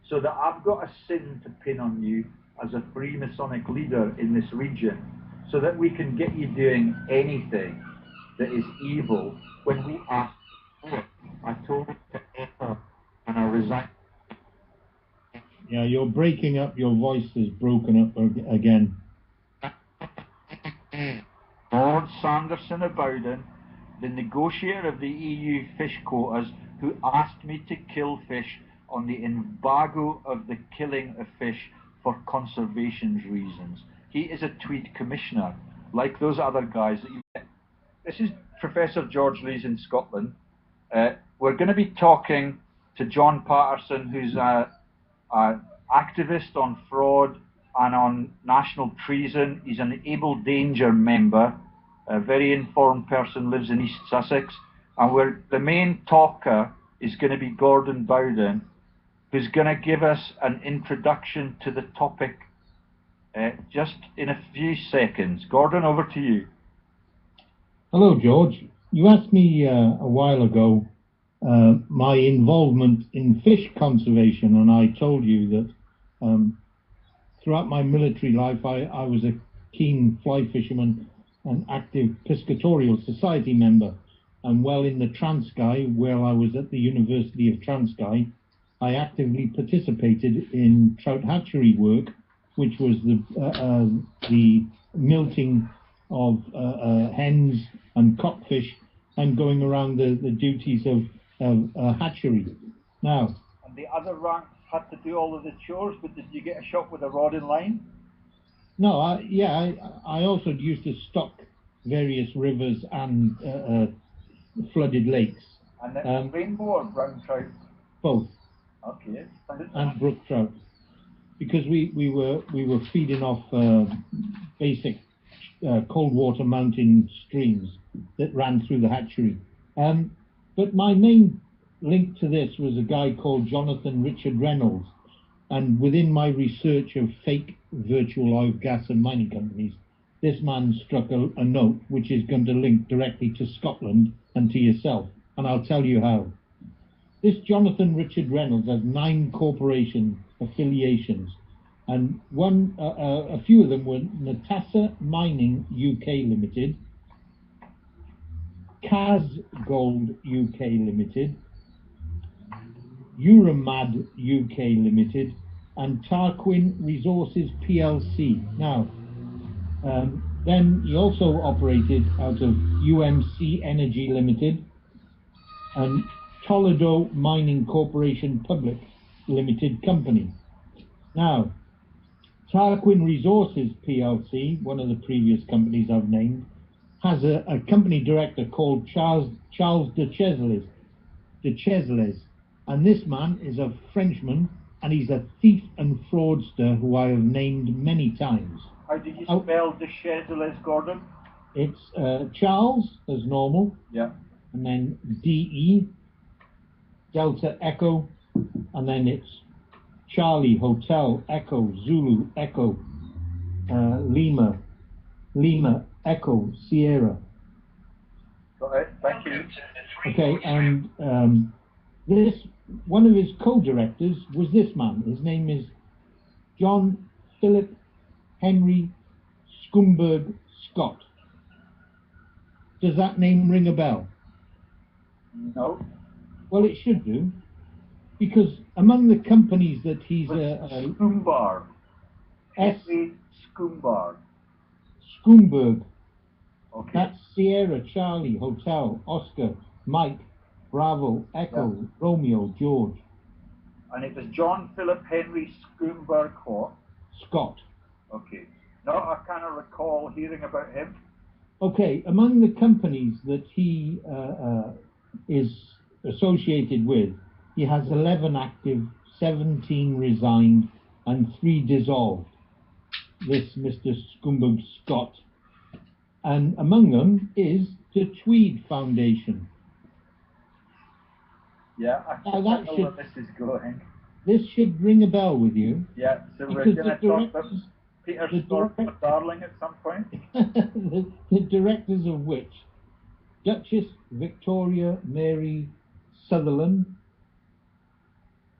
Speaker 1: so that I've got a sin to pin on you as a Freemasonic leader in this region, so that we can get you doing anything that is evil when we ask for it. I told him to enter and I resigned.
Speaker 2: Yeah, you're breaking up. Your voice is broken up again.
Speaker 1: Lord Sanderson of Bowden, the negotiator of the EU fish quotas, who asked me to kill fish on the embargo of the killing of fish for conservation reasons. He is a Tweed Commissioner, like those other guys that you... This is Professor George Lees in Scotland. We're going to be talking to John Patterson, who's an activist on fraud and on national treason. He's an Able Danger member, a very informed person, lives in East Sussex. And the main talker is going to be Gordon Bowden, who's going to give us an introduction to the topic just in a few seconds. Gordon, over to you.
Speaker 2: Hello, George. You asked me a while ago my involvement in fish conservation, and I told you that throughout my military life I was a keen fly fisherman and active piscatorial society member. And well, in the Transkei, where I was at the University of Transkei, I actively participated in trout hatchery work, which was the milting of hens and cockfish and going around the duties of hatchery. Now,
Speaker 1: and the other ranks had to do all of the chores, but did you get a shot with a rod and line?
Speaker 2: No, I also used to stock various rivers and flooded lakes.
Speaker 1: And then rainbow or brown trout?
Speaker 2: Both.
Speaker 1: Okay.
Speaker 2: And brook trout, because we were feeding off basic cold water mountain streams that ran through the hatchery. But my main link to this was a guy called Jonathan Richard Reynolds, and within my research of fake virtual oil, gas and mining companies, this man struck a note which is going to link directly to Scotland and to yourself, and I'll tell you how. This Jonathan Richard Reynolds has 9 corporation affiliations, and a few of them were Natasa Mining UK Limited, Kaz Gold UK Limited, Euromad UK Limited, and Tarquin Resources PLC. Now, then he also operated out of UMC Energy Limited and Toledo Mining Corporation Public Limited Company. Now, Tarquin Resources PLC, one of the previous companies I've named, has a company director called Charles de Chesles, and this man is a Frenchman, and he's a thief and fraudster who I have named many times.
Speaker 1: How do you spell de Chesles, Gordon?
Speaker 2: It's Charles as normal,
Speaker 1: yeah,
Speaker 2: and then DE, Delta Echo, and then it's Charlie Hotel Echo Zulu Echo Lima Echo Sierra.
Speaker 1: Got it. Thank you.
Speaker 2: Okay, and this one of his co-directors was this man. His name is John Philip Henry Scumberg Scott. Does that name ring a bell?
Speaker 1: No.
Speaker 2: Well, it should do, because among the companies that he's
Speaker 1: Scumberg. Scoomberg.
Speaker 2: Schoenberg.
Speaker 1: Okay.
Speaker 2: That's Sierra, Charlie, Hotel, Oscar, Mike, Bravo, Echo,
Speaker 1: Yeah.
Speaker 2: Romeo, George.
Speaker 1: And it was John Philip Henry Scoomberg what?
Speaker 2: Scott.
Speaker 1: Okay. No, I cannot recall hearing about him.
Speaker 2: Okay, among the companies that he is associated with, he has 11 active, 17 resigned, and 3 dissolved. This Mr. Schoenberg Scott. And among them is the Tweed Foundation.
Speaker 1: Yeah, I think I know where this is going.
Speaker 2: This should ring a bell with you.
Speaker 1: Yeah, so we're
Speaker 2: Because
Speaker 1: going to talk about Peter Stortford Darling at some point.
Speaker 2: the directors of which, Duchess Victoria Mary Sutherland,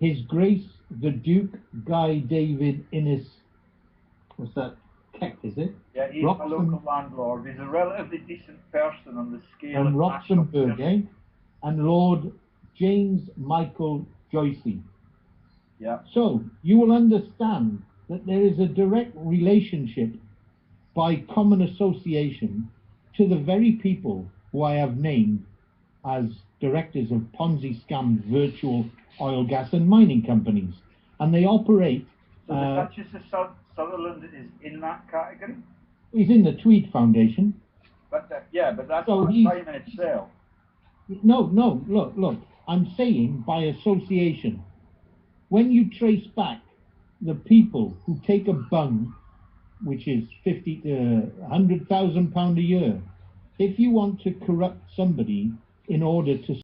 Speaker 2: His Grace the Duke Guy David Innes, what's that, Keck, is it?
Speaker 1: Yeah, he's a local landlord. He's a relatively decent person on the scale
Speaker 2: and
Speaker 1: of
Speaker 2: Roxenberg, eh? And Lord James Michael Joycey.
Speaker 1: Yeah.
Speaker 2: So you will understand that there is a direct relationship by common association to the very people who I have named as directors of Ponzi scam virtual oil, gas and mining companies. And they operate...
Speaker 1: So the Duchess of Sutherland is in that category?
Speaker 2: He's in the Tweed Foundation.
Speaker 1: But yeah, but that's
Speaker 2: so
Speaker 1: not a crime in itself.
Speaker 2: No, look, I'm saying by association. When you trace back the people who take a bung, which is 50 to 100,000 pound a year, if you want to corrupt somebody in order to